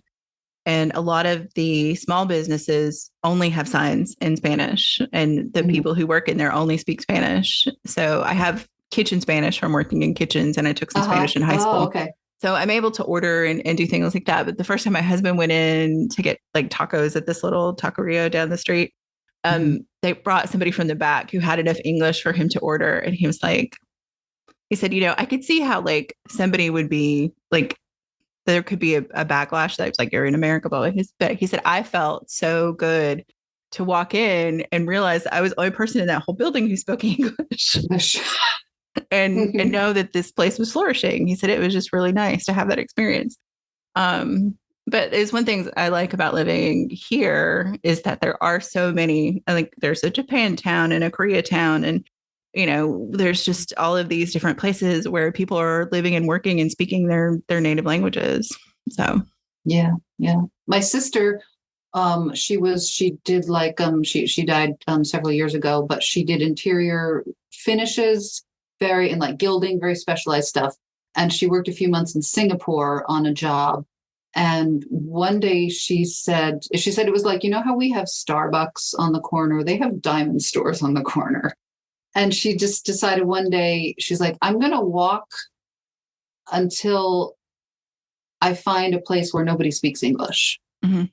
And a lot of the small businesses only have signs in Spanish, and the Mhm. people who work in there only speak Spanish. So I have kitchen Spanish from working in kitchens, and I took some Uh-huh. Spanish in high Oh, school. okay. So I'm able to order and do things like that. But the first time my husband went in to get like tacos at this little taqueria down the street, Mhm. they brought somebody from the back who had enough English for him to order. And he was like, he said, I could see how like somebody would be like, there could be a backlash that it's like, you're in America, but he said, I felt so good to walk in and realize I was the only person in that whole building who spoke English and know that this place was flourishing. He said it was just really nice to have that experience. Um, but it's one thing I like about living here is that there are so many. I think there's a Japan town and a Korea town, and there's just all of these different places where people are living and working and speaking their native languages. So Yeah. Yeah. My sister, she did like she died several years ago, but she did interior finishes, very in like gilding, very specialized stuff. And she worked a few months in Singapore on a job. And one day she said it was like, how we have Starbucks on the corner, they have diamond stores on the corner. And she just decided one day, she's like, I'm gonna walk until I find a place where nobody speaks English. mm-hmm.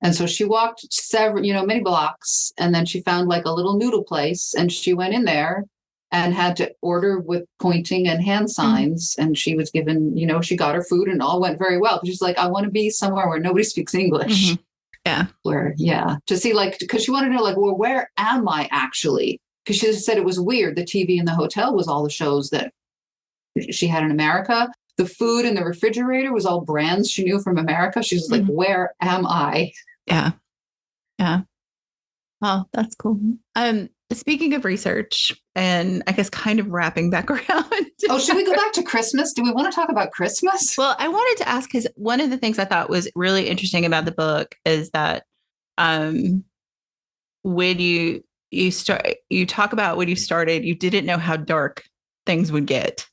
And so she walked many blocks, and then she found like a little noodle place, and she went in there and had to order with pointing and hand signs. Mm-hmm. And she was given, she got her food and all went very well. But she's like, I want to be somewhere where nobody speaks English. Mm-hmm. Yeah. To see like, because she wanted to know like, well, where am I actually? Because she said it was weird. The TV in the hotel was all the shows that she had in America. The food in the refrigerator was all brands she knew from America. She was like, where am I? Yeah. Yeah. Oh, that's cool. Speaking of research, and I guess kind of wrapping back around. Oh, should we go back to Christmas? Do we want to talk about Christmas? Well, I wanted to ask, because one of the things I thought was really interesting about the book is that when you talk about when you started, you didn't know how dark things would get.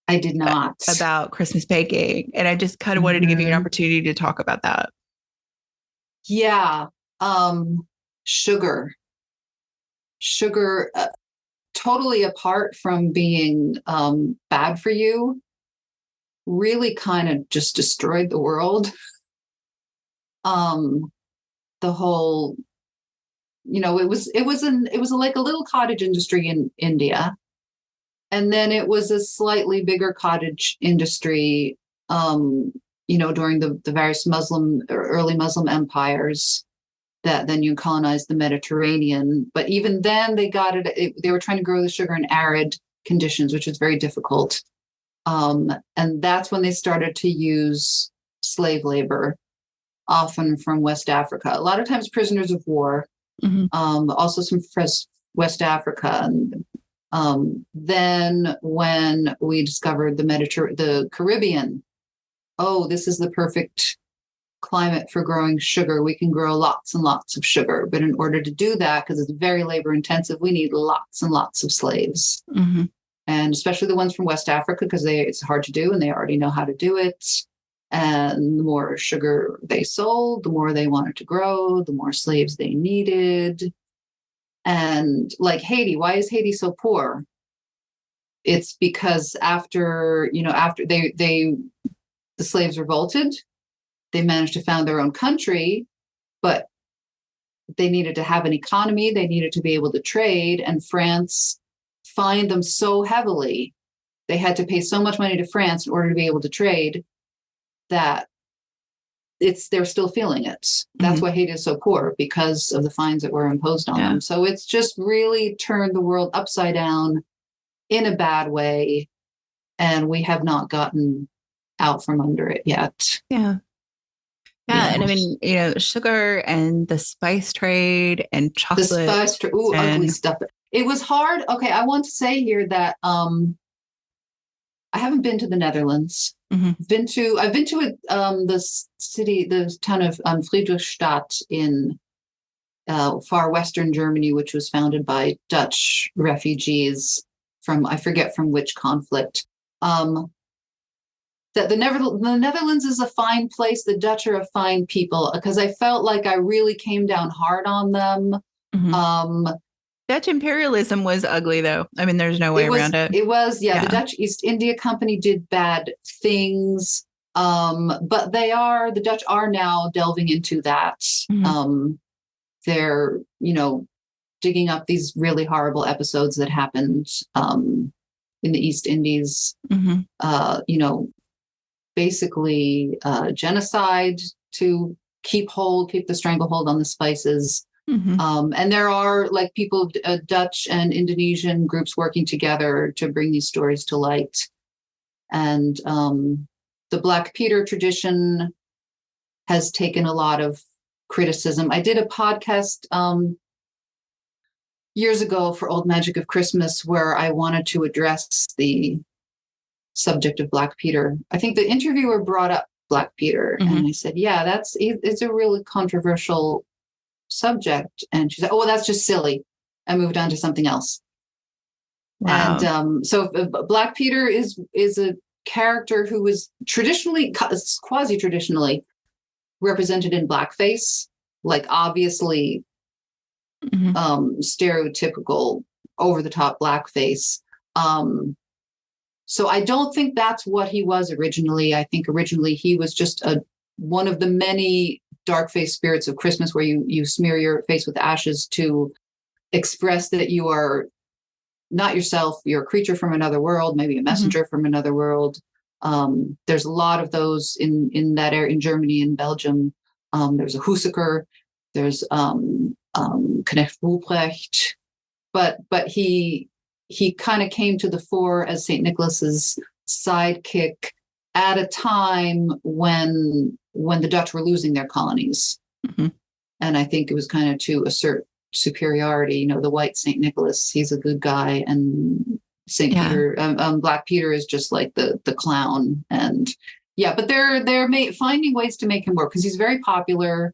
I did not. About Christmas baking. And I just kind of wanted to give you an opportunity to talk about that. Yeah. Sugar, totally apart from being bad for you, really kind of just destroyed the world. The whole, it was like a little cottage industry in India. And then it was a slightly bigger cottage industry, during the various early Muslim empires that then you colonized the Mediterranean. But even then they were trying to grow the sugar in arid conditions, which was very difficult. And that's when they started to use slave labor, often from West Africa. A lot of times prisoners of war, also some West Africa. And then when we discovered the Caribbean, this is the perfect climate for growing sugar. We can grow lots and lots of sugar. But in order to do that, because it's very labor intensive, we need lots and lots of slaves. And especially the ones from West Africa, because it's hard to do and they already know how to do it. And the more sugar they sold, the more they wanted to grow, the more slaves they needed. And like Haiti, why is Haiti so poor? It's because after the slaves revolted, they managed to found their own country, but they needed to have an economy. They needed to be able to trade, and France fined them so heavily. They had to pay so much money to France in order to be able to trade that they're still feeling it. That's why Haiti is so poor, because of the fines that were imposed on them. So it's just really turned the world upside down in a bad way, and we have not gotten out from under it yet. Yeah. And I mean, sugar and the spice trade and chocolate. The spice trade, ugly stuff. It was hard. Okay, I want to say here that I haven't been to the Netherlands. I've been to the town of Friedrichstadt in far western Germany, which was founded by Dutch refugees from, I forget from which conflict. That the Netherlands is a fine place. The Dutch are a fine people, because I felt like I really came down hard on them. Dutch imperialism was ugly, though. I mean, there's no way around it. It was, the Dutch East India Company did bad things, but the Dutch are now delving into that. They're, digging up these really horrible episodes that happened in the East Indies. Basically genocide to keep the stranglehold on the spices. And there are like people, Dutch and Indonesian groups working together to bring these stories to light. And the Black Peter tradition has taken a lot of criticism. I did a podcast years ago for Old Magic of Christmas where I wanted to address the subject of Black Peter. I think the interviewer brought up Black Peter, and I said, it's a really controversial subject. And she said, that's just silly. I moved on to something else. Wow. And so Black Peter is a character who was quasi-traditionally represented in blackface, like obviously stereotypical, over-the-top blackface. So I don't think that's what he was originally. I think originally he was just one of the many dark-faced spirits of Christmas, where you smear your face with ashes to express that you are not yourself. You're a creature from another world, maybe a messenger from another world. There's a lot of those in that area, in Germany and Belgium. There's a Husaker, there's Knecht Ruprecht, but he kind of came to the fore as St. Nicholas's sidekick at a time when the Dutch were losing their colonies. Mm-hmm. And I think it was kind of to assert superiority. You know, the white St. Nicholas, he's a good guy, and St. Peter, Black Peter is just like the clown. And yeah, but they're finding ways to make him work because he's very popular.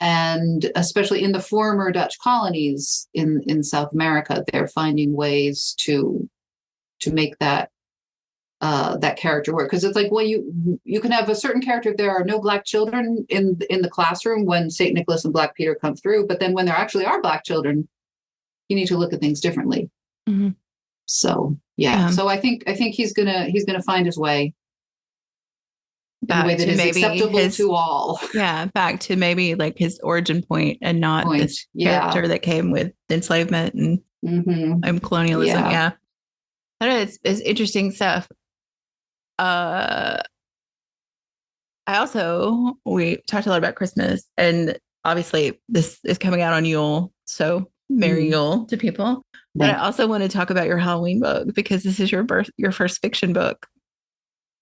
And especially in the former Dutch colonies in South America, they're finding ways to make that character work. Because it's like, well, you can have a certain character if there are no Black children in the classroom when St. Nicholas and Black Peter come through. But then when there actually are Black children, you need to look at things differently. Mm-hmm. So yeah. So I think he's gonna find his way. In a way that is acceptable to all. Yeah, back to maybe like his origin point and not this character that came with enslavement and colonialism. Yeah. I know it's interesting stuff. We talked a lot about Christmas, and obviously this is coming out on Yule, so Merry Yule to people. But I also want to talk about your Halloween book because this is your first fiction book.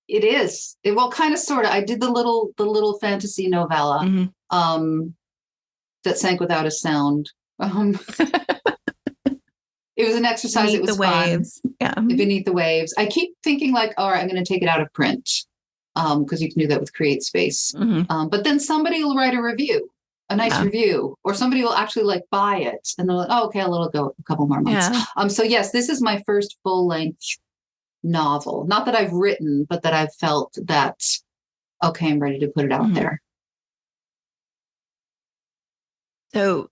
It is. Kind of, sort of. I did the little fantasy novella that sank without a sound. It was an exercise. It was fun. Yeah. Beneath the Waves. I keep thinking like, all right, I'm going to take it out of print because you can do that with Create Space. But then somebody will write a review, a nice review, or somebody will actually like buy it, and they're like, oh, okay, I'll let it go a couple more months. Yeah. So yes, this is my first full length novel. Not that I've written, but that I've felt that, okay, I'm ready to put it out there. So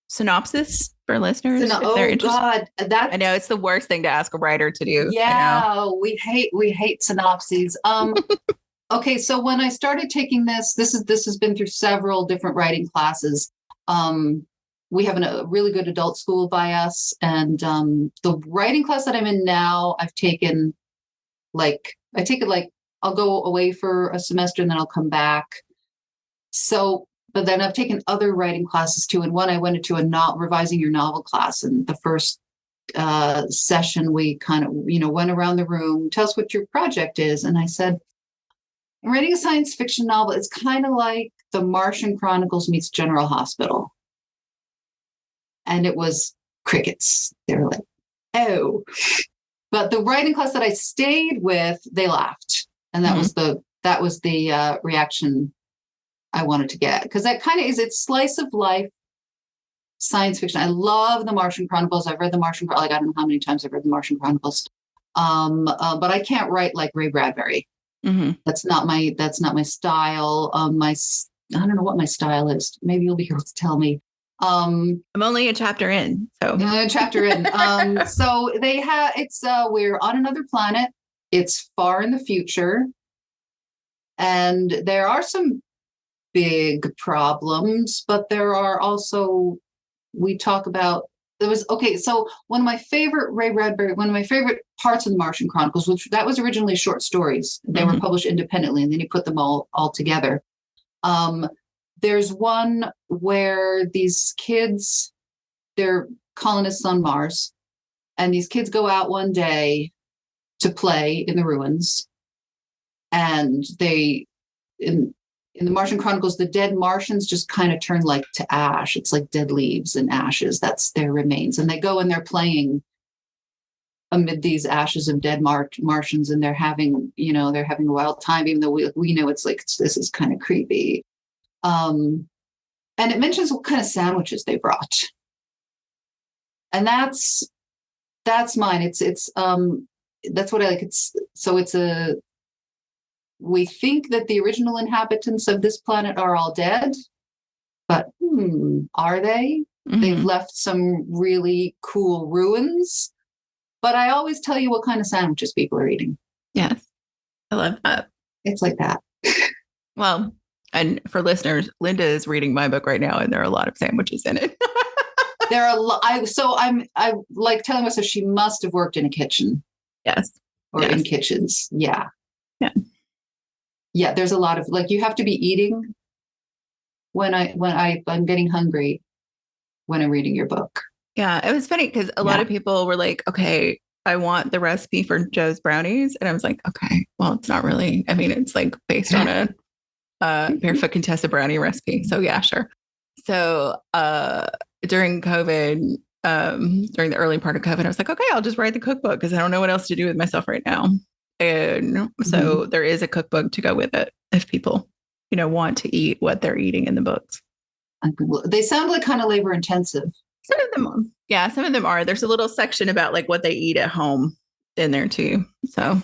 synopsis for listeners if they're interested. I know it's the worst thing to ask a writer to do. Yeah, we hate synopses. Okay, so when I started taking this has been through several different writing classes. We have a really good adult school by us, and the writing class that I'm in now, I've taken I'll go away for a semester and then I'll come back. So, but then I've taken other writing classes too. And one I went into a revising your novel class, and the first session we kind of went around the room, tell us what your project is, and I said, I'm writing a science fiction novel. It's kind of like The Martian Chronicles meets General Hospital. And it was crickets. They were like, oh. But the writing class that I stayed with, they laughed. And that was the reaction I wanted to get. Because that kind of is, it's slice of life science fiction. I love The Martian Chronicles. I've read The Martian Chronicles. I don't know how many times I've read The Martian Chronicles. But I can't write like Ray Bradbury. That's not my style. I don't know what my style is. Maybe you'll be able to tell me. I'm only a chapter in, so so they have we're on another planet. It's far in the future, and there are some big problems, but there are also, we talk about, so one of my favorite parts of The Martian Chronicles, which that was originally short stories. They were published independently, and then he put them all together. There's one where these kids, they're colonists on Mars, and these kids go out one day to play in the ruins. And in The Martian Chronicles, the dead Martians just kind of turn like to ash. It's like dead leaves and ashes. That's their remains. And they go and they're playing amid these ashes of dead Martians, and they're having a wild time, even though we know it's like, this is kind of creepy. And it mentions what kind of sandwiches they brought. And that's mine. It's that's what I like. We think that the original inhabitants of this planet are all dead, but are they? They've left some really cool ruins. But I always tell you what kind of sandwiches people are eating. Yes. I love that. It's like that. Well, and for listeners, Linda is reading my book right now, and there are a lot of sandwiches in it. There are a lot. I like telling myself she must have worked in a kitchen. Yes. Or in kitchens. Yeah. Yeah. Yeah. There's a lot of, like, you have to be eating when I'm getting hungry when I'm reading your book. Yeah. It was funny because a lot of people were like, okay, I want the recipe for Joe's brownies. And I was like, okay, well, it's not really, I mean, it's like based on a Barefoot Contessa brownie recipe. So yeah, sure. So during COVID, during the early part of COVID, I was like, okay, I'll just write the cookbook because I don't know what else to do with myself right now. And so there is a cookbook to go with it if people, want to eat what they're eating in the books. They sound like kind of labor intensive. Some of them are. Yeah, some of them are. There's a little section about like what they eat at home in there too. So.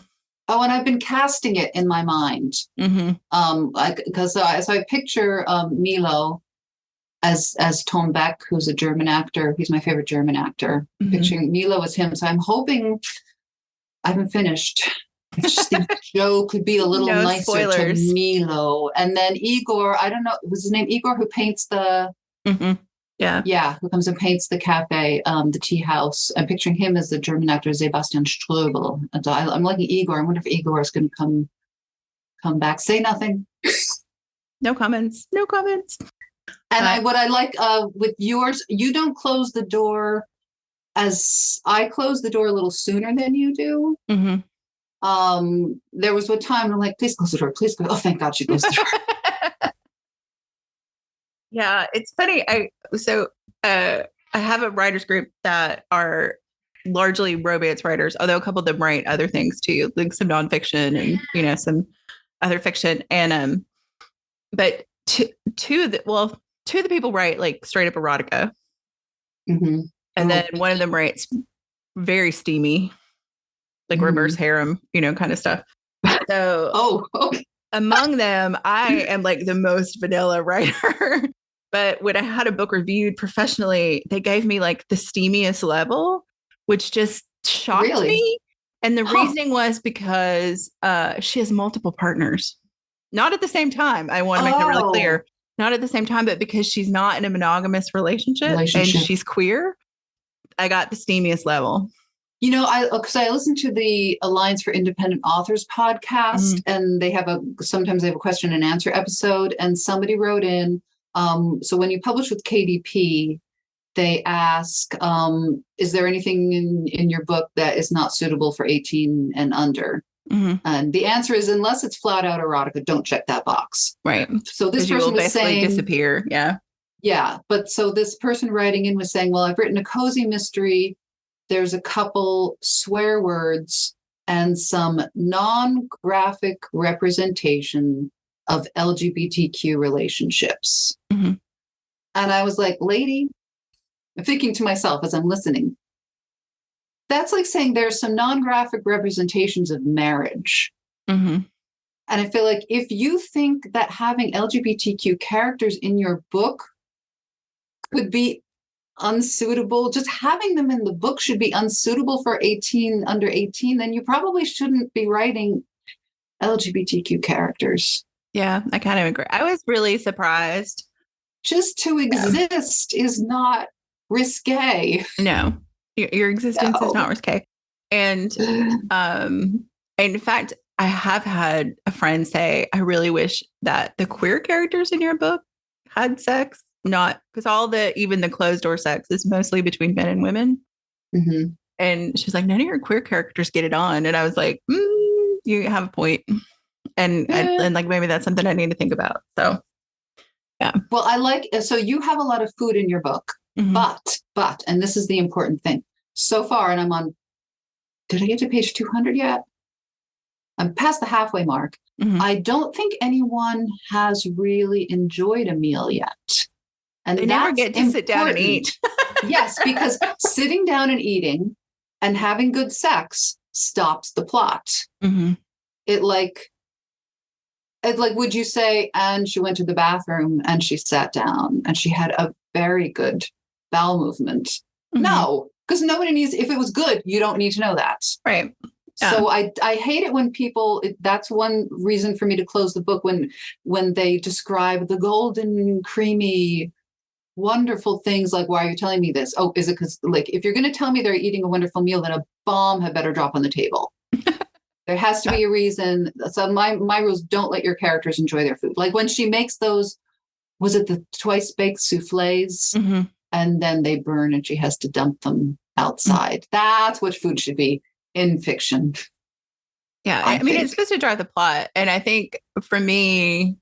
Oh, and I've been casting it in my mind. So I picture Milo as Tom Beck, who's a German actor. He's my favorite German actor. Picturing Milo as him. So I'm hoping I haven't finished. I just think Joe could be a little nicer spoilers. To Milo. And then Igor, I don't know, was his name Igor, who paints the Yeah, who comes and paints the cafe, the tea house. I'm picturing him as the German actor Sebastian Ströbel. And I'm liking Igor. I wonder if Igor is going to come back. Say nothing. No comments. No comments. And what I like with yours, you don't close the door as I close the door a little sooner than you do. There was one time I'm like, please close the door. Please go. Oh, thank God she closed the door. Yeah, it's funny. I have a writers group that are largely romance writers, although a couple of them write other things too, like some nonfiction and some other fiction. And but two of the people write like straight up erotica, and then one of them writes very steamy, like reverse harem, kind of stuff. So okay. Among them, I am like the most vanilla writer. But when I had a book reviewed professionally, they gave me like the steamiest level, which just shocked me. And the reasoning was because she has multiple partners. Not at the same time. I want to make that really clear. Not at the same time, but because she's not in a monogamous relationship. And she's queer, I got the steamiest level. Because I listen to the Alliance for Independent Authors podcast, and sometimes they have a question and answer episode, and somebody wrote in, so when you publish with KDP, they ask, is there anything in your book that is not suitable for 18 and under? And the answer is, unless it's flat out erotica, don't check that box. Right. So this person was saying, disappear. Yeah. Yeah. But so this person writing in was saying, well, I've written a cozy mystery. There's a couple swear words and some non-graphic representation of LGBTQ relationships. And I was like, lady, I'm thinking to myself as I'm listening, that's like saying there's some non-graphic representations of marriage. And I feel like if you think that having LGBTQ characters in your book could be unsuitable, just having them in the book should be unsuitable for under 18, then you probably shouldn't be writing LGBTQ characters. Yeah, I kind of agree. I was really surprised. Just to exist is not risque. No, your existence is not risque. And in fact, I have had a friend say, I really wish that the queer characters in your book had sex. Not because even the closed door sex is mostly between men and women. And she's like, none of your queer characters get it on. And I was like, you have a point. And like, maybe that's something I need to think about. So, yeah. Well, so you have a lot of food in your book, but, and this is the important thing so far. And I'm on, did I get to page 200 yet? I'm past the halfway mark. I don't think anyone has really enjoyed a meal yet. And they never get to sit down and eat. Yes, because sitting down and eating and having good sex stops the plot. It like, would you say, and she went to the bathroom and she sat down and she had a very good bowel movement? No, because nobody needs, if it was good, you don't need to know that. Right. Yeah. So I hate it when people, that's one reason for me to close the book when they describe the golden, creamy, wonderful things like, why are you telling me this? Oh, is it because, like, if you're going to tell me they're eating a wonderful meal, then a bomb had better drop on the table. There has to be a reason. So my rules, don't let your characters enjoy their food. Like when she makes those, was it the twice baked souffles? And then they burn and she has to dump them outside. That's what food should be in fiction. Yeah. I mean, it's supposed to drive the plot. And I think for me,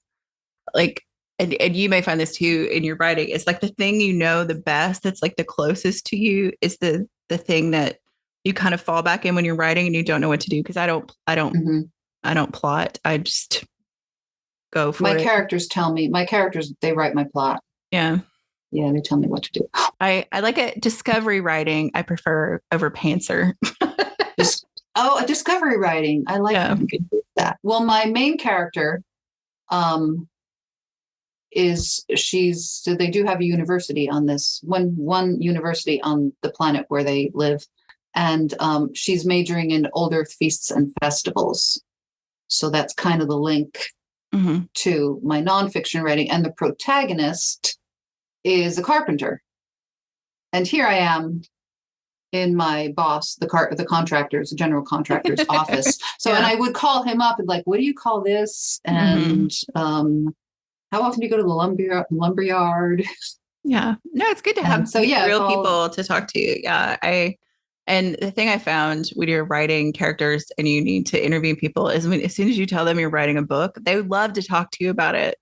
like, and you may find this too in your writing, it's like the thing you know the best, that's like the closest to you, is the thing that you kind of fall back in when you're writing and you don't know what to do. Cause I don't plot. I just go for it. My characters, they write my plot. Yeah. Yeah, they tell me what to do. I like it. Discovery writing, I prefer over pantser. A discovery writing. I like that. Well, my main character, so they do have a university on this one university on the planet where they live, and she's majoring in Old Earth feasts and festivals. So that's kind of the link to my nonfiction writing. And the protagonist is a carpenter, and here I am in my boss, the general contractor's office. So, and I would call him up and like, what do you call this? And how often do you go to the lumberyard? Yeah, no, it's good to have real people to talk to. Yeah, and the thing I found when you're writing characters and you need to interview people is as soon as you tell them you're writing a book, they would love to talk to you about it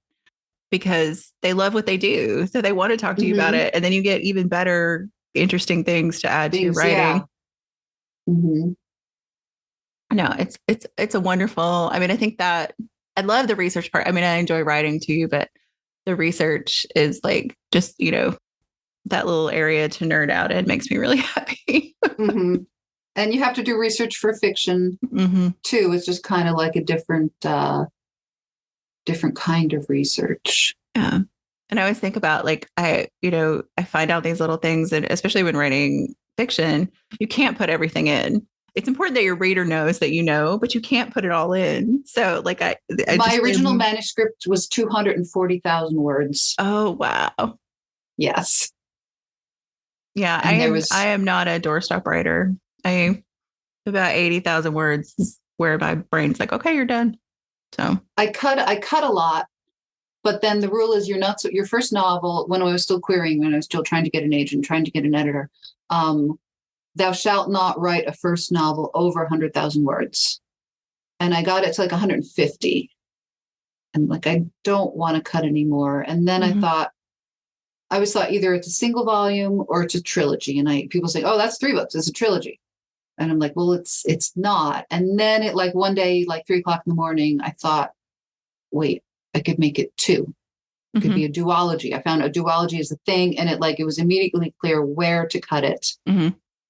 because they love what they do. So they want to talk to you about it. And then you get even better, interesting things to add to your writing. Yeah. No, it's a wonderful, I mean, I think that I love the research part. I mean, I enjoy writing too, but the research is like just, that little area to nerd out. It makes me really happy. And you have to do research for fiction too. It's just kind of like a different kind of research. Yeah. And I always think about like, I find out these little things, and especially when writing fiction, you can't put everything in. It's important that your reader knows that but you can't put it all in. So like my original manuscript was 240,000 words. Oh, wow. Yes. Yeah. I am not a doorstop writer. About 80,000 words is where my brain's like, okay, you're done. So I cut a lot, but then the rule is your first novel, when I was still querying, when I was still trying to get an agent, trying to get an editor, thou shalt not write a first novel over 100,000 words. And I got it to like 150. And like, I don't want to cut anymore. And then I always thought either it's a single volume or it's a trilogy. And people say, oh, that's 3 books. It's a trilogy. And I'm like, well, it's not. And then it like one day, like 3 o'clock in the morning, I thought, wait, I could make it 2. It could be a duology. I found a duology is a thing. And it was immediately clear where to cut it.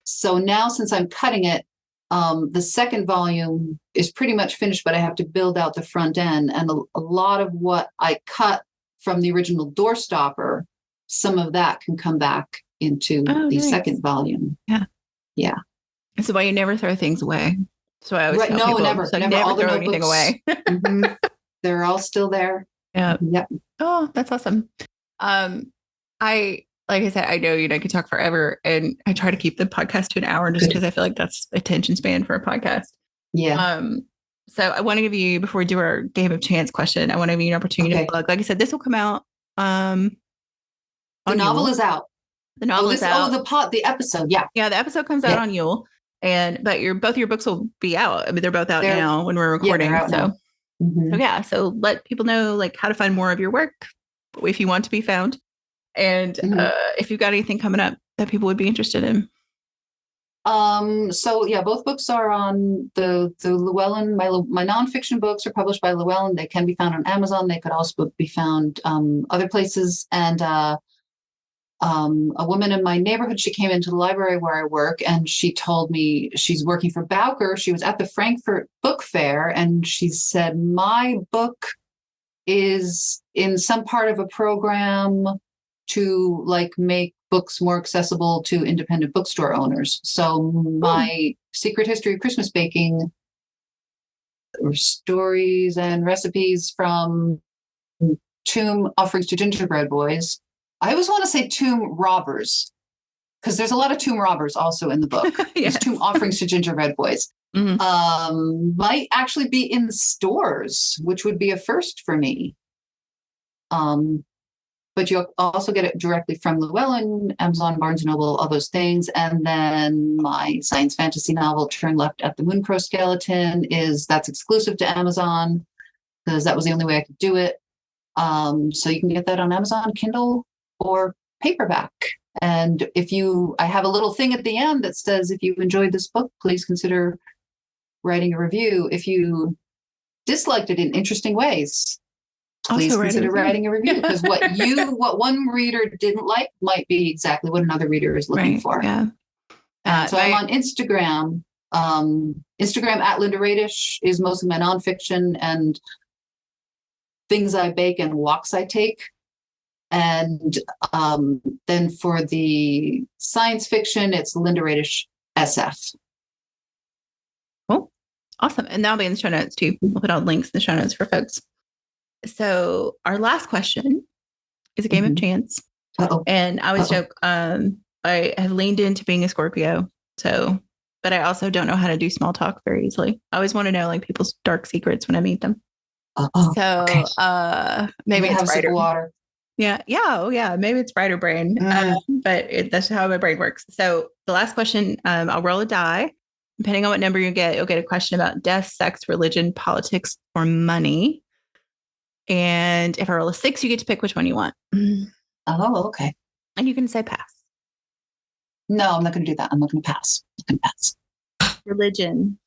So now since I'm cutting it, the second volume is pretty much finished, but I have to build out the front end. And a lot of what I cut from the original Doorstopper, some of that can come back into the second volume. Yeah. Yeah. That's why you never throw things away. So I always tell people, never. So never throw anything away. They're all still there. Yeah. Yep. Oh, that's awesome. Like I said, I know, I could talk forever, and I try to keep the podcast to an hour just because I feel like that's attention span for a podcast. Yeah. So I want to give you, before we do our game of chance question, I want to give you an opportunity to plug. Like I said, this will come out. The novel is out. The novel is out. The episode. Yeah. Yeah. The episode comes out on Yule, but both your books will be out. I mean, they're both out now when we're recording. Yeah, so so let people know like how to find more of your work if you want to be found. And if you've got anything coming up that people would be interested in. So yeah, both books are on the Llewellyn. My nonfiction books are published by Llewellyn. They can be found on Amazon. They could also be found other places. And a woman in my neighborhood, she came into the library where I work, and she told me she's working for Bowker. She was at the Frankfurt Book Fair, and she said, my book is in some part of a program to like make books more accessible to independent bookstore owners. So my Secret History of Christmas Baking, stories and recipes from tomb offerings to gingerbread boys. I always want to say tomb robbers, because there's a lot of tomb robbers also in the book. There's tomb offerings to gingerbread boys. Might actually be in stores, which would be a first for me. but you'll also get it directly from Llewellyn, Amazon, Barnes & Noble, all those things. And then my science fantasy novel, Turn Left at the Mooncrow Skeleton, that's exclusive to Amazon because that was the only way I could do it. So you can get that on Amazon, Kindle, or paperback. And I have a little thing at the end that says, if you enjoyed this book, please consider writing a review. If you disliked it in interesting ways, please consider writing a review, because what one reader didn't like might be exactly what another reader is looking for. Yeah. So I'm on Instagram. Instagram at Linda Radish is most of my nonfiction and things I bake and walks I take. And then for the science fiction, it's Linda Radish SF. Cool. Awesome. And that'll be in the show notes too. We'll put all links in the show notes for folks. So our last question is a game of chance. Uh-oh. And I always joke, I have leaned into being a Scorpio. But I also don't know how to do small talk very easily. I always want to know like people's dark secrets when I meet them. Okay. Maybe it's brighter water. Yeah. Oh, yeah. Maybe it's brighter brain. But that's how my brain works. So the last question, I'll roll a die. Depending on what number you get, you'll get a question about death, sex, religion, politics, or money. And if I roll a 6, you get to pick which one you want. Oh, okay. And you can say pass. No, I'm not going to do that. I'm not going to pass. Religion.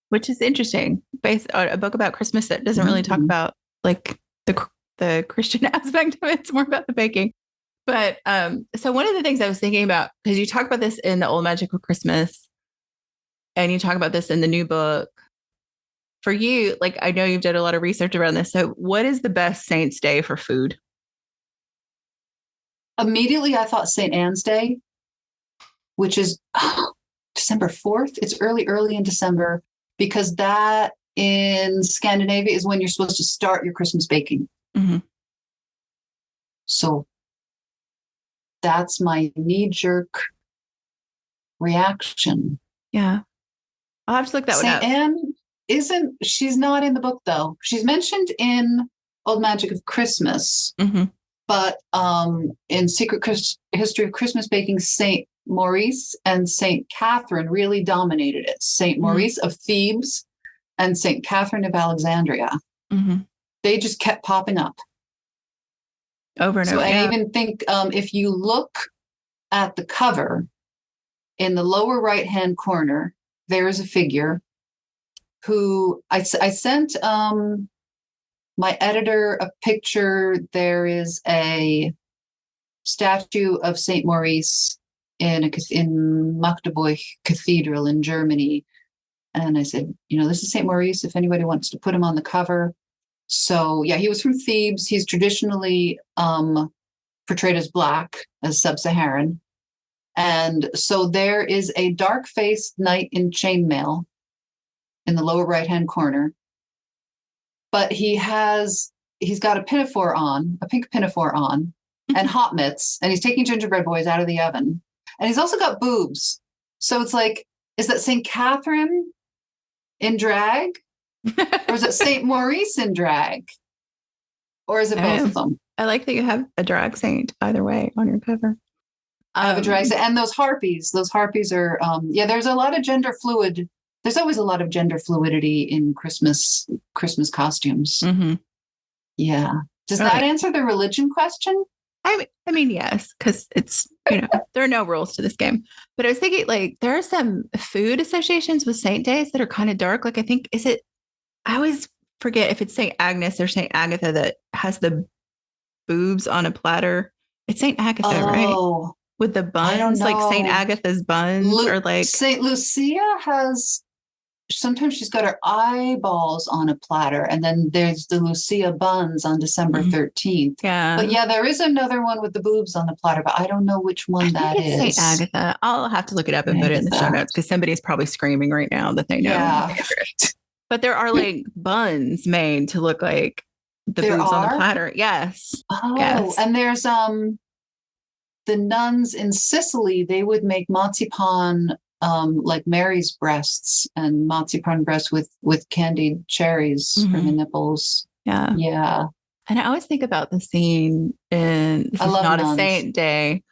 Which is interesting. Based on a book about Christmas that doesn't really talk about like the Christian aspect of it. It's more about the baking. But so one of the things I was thinking about, because you talk about this in the Old Magical Christmas and you talk about this in the new book. For you, like, I know you've done a lot of research around this. So what is the best Saint's Day for food? Immediately, I thought St. Anne's Day, which is December 4th. It's early in December, because that in Scandinavia is when you're supposed to start your Christmas baking. Mm-hmm. So that's my knee-jerk reaction. Yeah. I'll have to look that one up. St. Anne she's not in the book, though. She's mentioned in Old Magic of Christmas. Mm-hmm. But in Secret History of Christmas Baking, St. Maurice and St. Catherine really dominated it. St. Maurice of Thebes and St. Catherine of Alexandria. Mm-hmm. They just kept popping up. Over and over. I even think if you look at the cover, in the lower right-hand corner, there is a figure who I sent my editor a picture. There is a statue of St. Maurice in Magdeburg Cathedral in Germany. And I said, this is St. Maurice, if anybody wants to put him on the cover. So yeah, he was from Thebes. He's traditionally portrayed as Black, as sub-Saharan. And so there is a dark-faced knight in chainmail in the lower right-hand corner. But he's got a pinafore on, a pink pinafore on, and hot mitts, and he's taking gingerbread boys out of the oven. And he's also got boobs. So it's like, is that St. Catherine in drag? Or is it St. Maurice in drag? Or is it both of them? I like that you have a drag saint either way on your cover. I have a drag saint. And those harpies are, there's a lot of gender fluid. There's always a lot of gender fluidity in Christmas costumes. Mm-hmm. Yeah. Does that answer the religion question? I mean, yes, because it's, there are no rules to this game. But I was thinking, like, there are some food associations with Saint Days that are kind of dark. Like, I think, I always forget if it's Saint Agnes or Saint Agatha that has the boobs on a platter. It's Saint Agatha, right? With the buns, I don't know. Like Saint Agatha's buns, or like Saint Lucia has. Sometimes she's got her eyeballs on a platter, and then there's the Lucia buns on December 13th. Yeah. But yeah, there is another one with the boobs on the platter, but I don't know which one that is. Saint Agatha. I'll have to look it up and put it in the show notes, because somebody's probably screaming right now that they know. Yeah. But there are like buns made to look like the boobs on the platter. Yes. Oh, yes. And there's the nuns in Sicily, they would make marzipan like Mary's breasts, and marzipan breasts with candied cherries from the nipples. Yeah. Yeah. And I always think about the scene in This I Is love Not a nuns. Saint Day,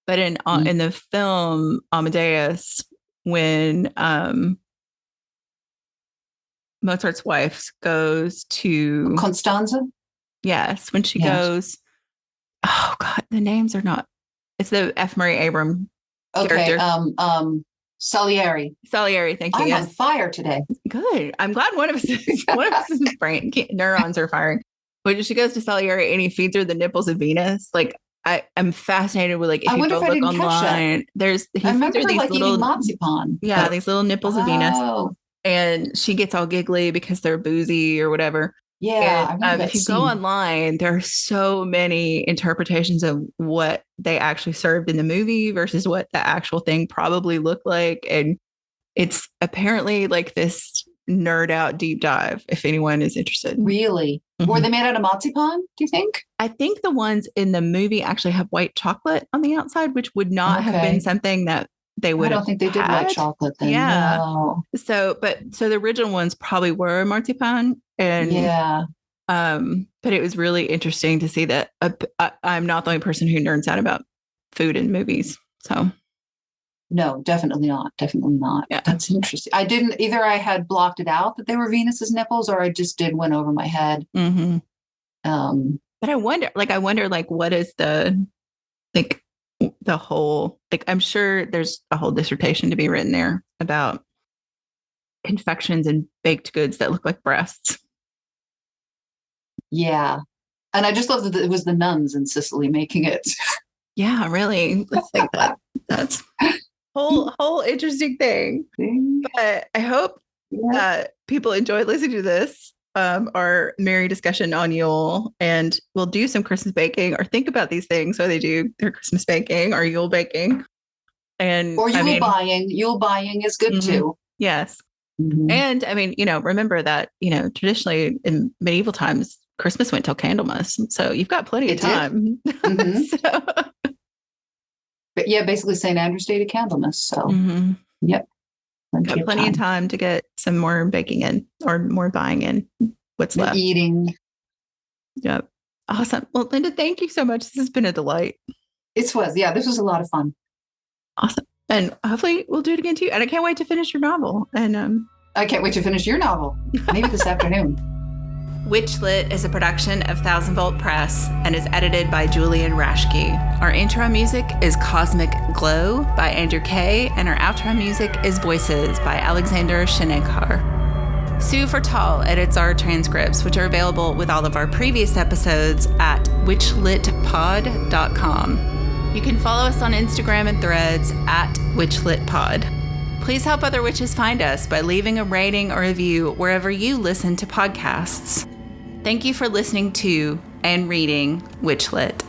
but in the film Amadeus, when Mozart's wife goes to Constanza? yes, when she Yes. goes, oh God, the names are not. It's the F. Murray Abraham Okay. character. Salieri. Salieri, thank you. I'm Yes. on fire today. Good. I'm glad one of us' brain neurons are firing. But she goes to Salieri and he feeds her the nipples of Venus. Like I'm fascinated with if I you wonder go if I look didn't catch that. online, he I remember feeds her her these like little eating marzipan. yeah, these little nipples of Venus, Oh, and she gets all giggly because they're boozy or whatever. yeah. I And remember that if you scene. go online, there are so many interpretations of what they actually served in the movie versus what the actual thing probably looked like. And it's apparently like this nerd out deep dive, if anyone is interested. Really? Mhm. Were they made out of marzipan, do you think? I think the ones in the movie actually have white chocolate on the outside, which would not have been Okay. something that they would I have don't think they did white had. chocolate then. Yeah. No. So the original ones probably were marzipan, and Yeah. but it was really interesting to see that I'm not the only person who nerds out about food in movies. So No, definitely not. Definitely not. Yeah. That's interesting. I didn't either. I had blocked it out that they were Venus's nipples, or I just went over my head. mhm. But I wonder, what is the whole, I'm sure there's a whole dissertation to be written there about confections and baked goods that look like breasts. Yeah. And I just love that it was the nuns in Sicily making it. Yeah, really. Let's think that's whole interesting thing. But I hope people enjoyed listening to this, our merry discussion on Yule, and we'll do some Christmas baking or think about these things while they do their Christmas baking or Yule baking. And or Yule buying. Yule buying is good too. Yes. Mm-hmm. And remember that, traditionally in medieval times, Christmas went till Candlemas. So you've got plenty of time. Mm-hmm. But yeah, basically St. Andrew's Day to Candlemas. So, yep. Got plenty of time to get some more baking in or more buying in what's left. Eating. Yep. Awesome. Well, Linda, thank you so much. This has been a delight. This was a lot of fun. Awesome. And hopefully we'll do it again too. And I can't wait to finish your novel. And I can't wait to finish your novel. Maybe this afternoon. WitchLit is a production of 1000 Volt Press and is edited by Julian Rashke. Our intro music is Cosmic Glow by Andrew Kay, and our outro music is Voices by Alexander Shenekar. Sue Fortal edits our transcripts, which are available with all of our previous episodes at witchlitpod.com. You can follow us on Instagram and Threads at witchlitpod. Please help other witches find us by leaving a rating or review wherever you listen to podcasts. Thank you for listening to and reading WitchLit.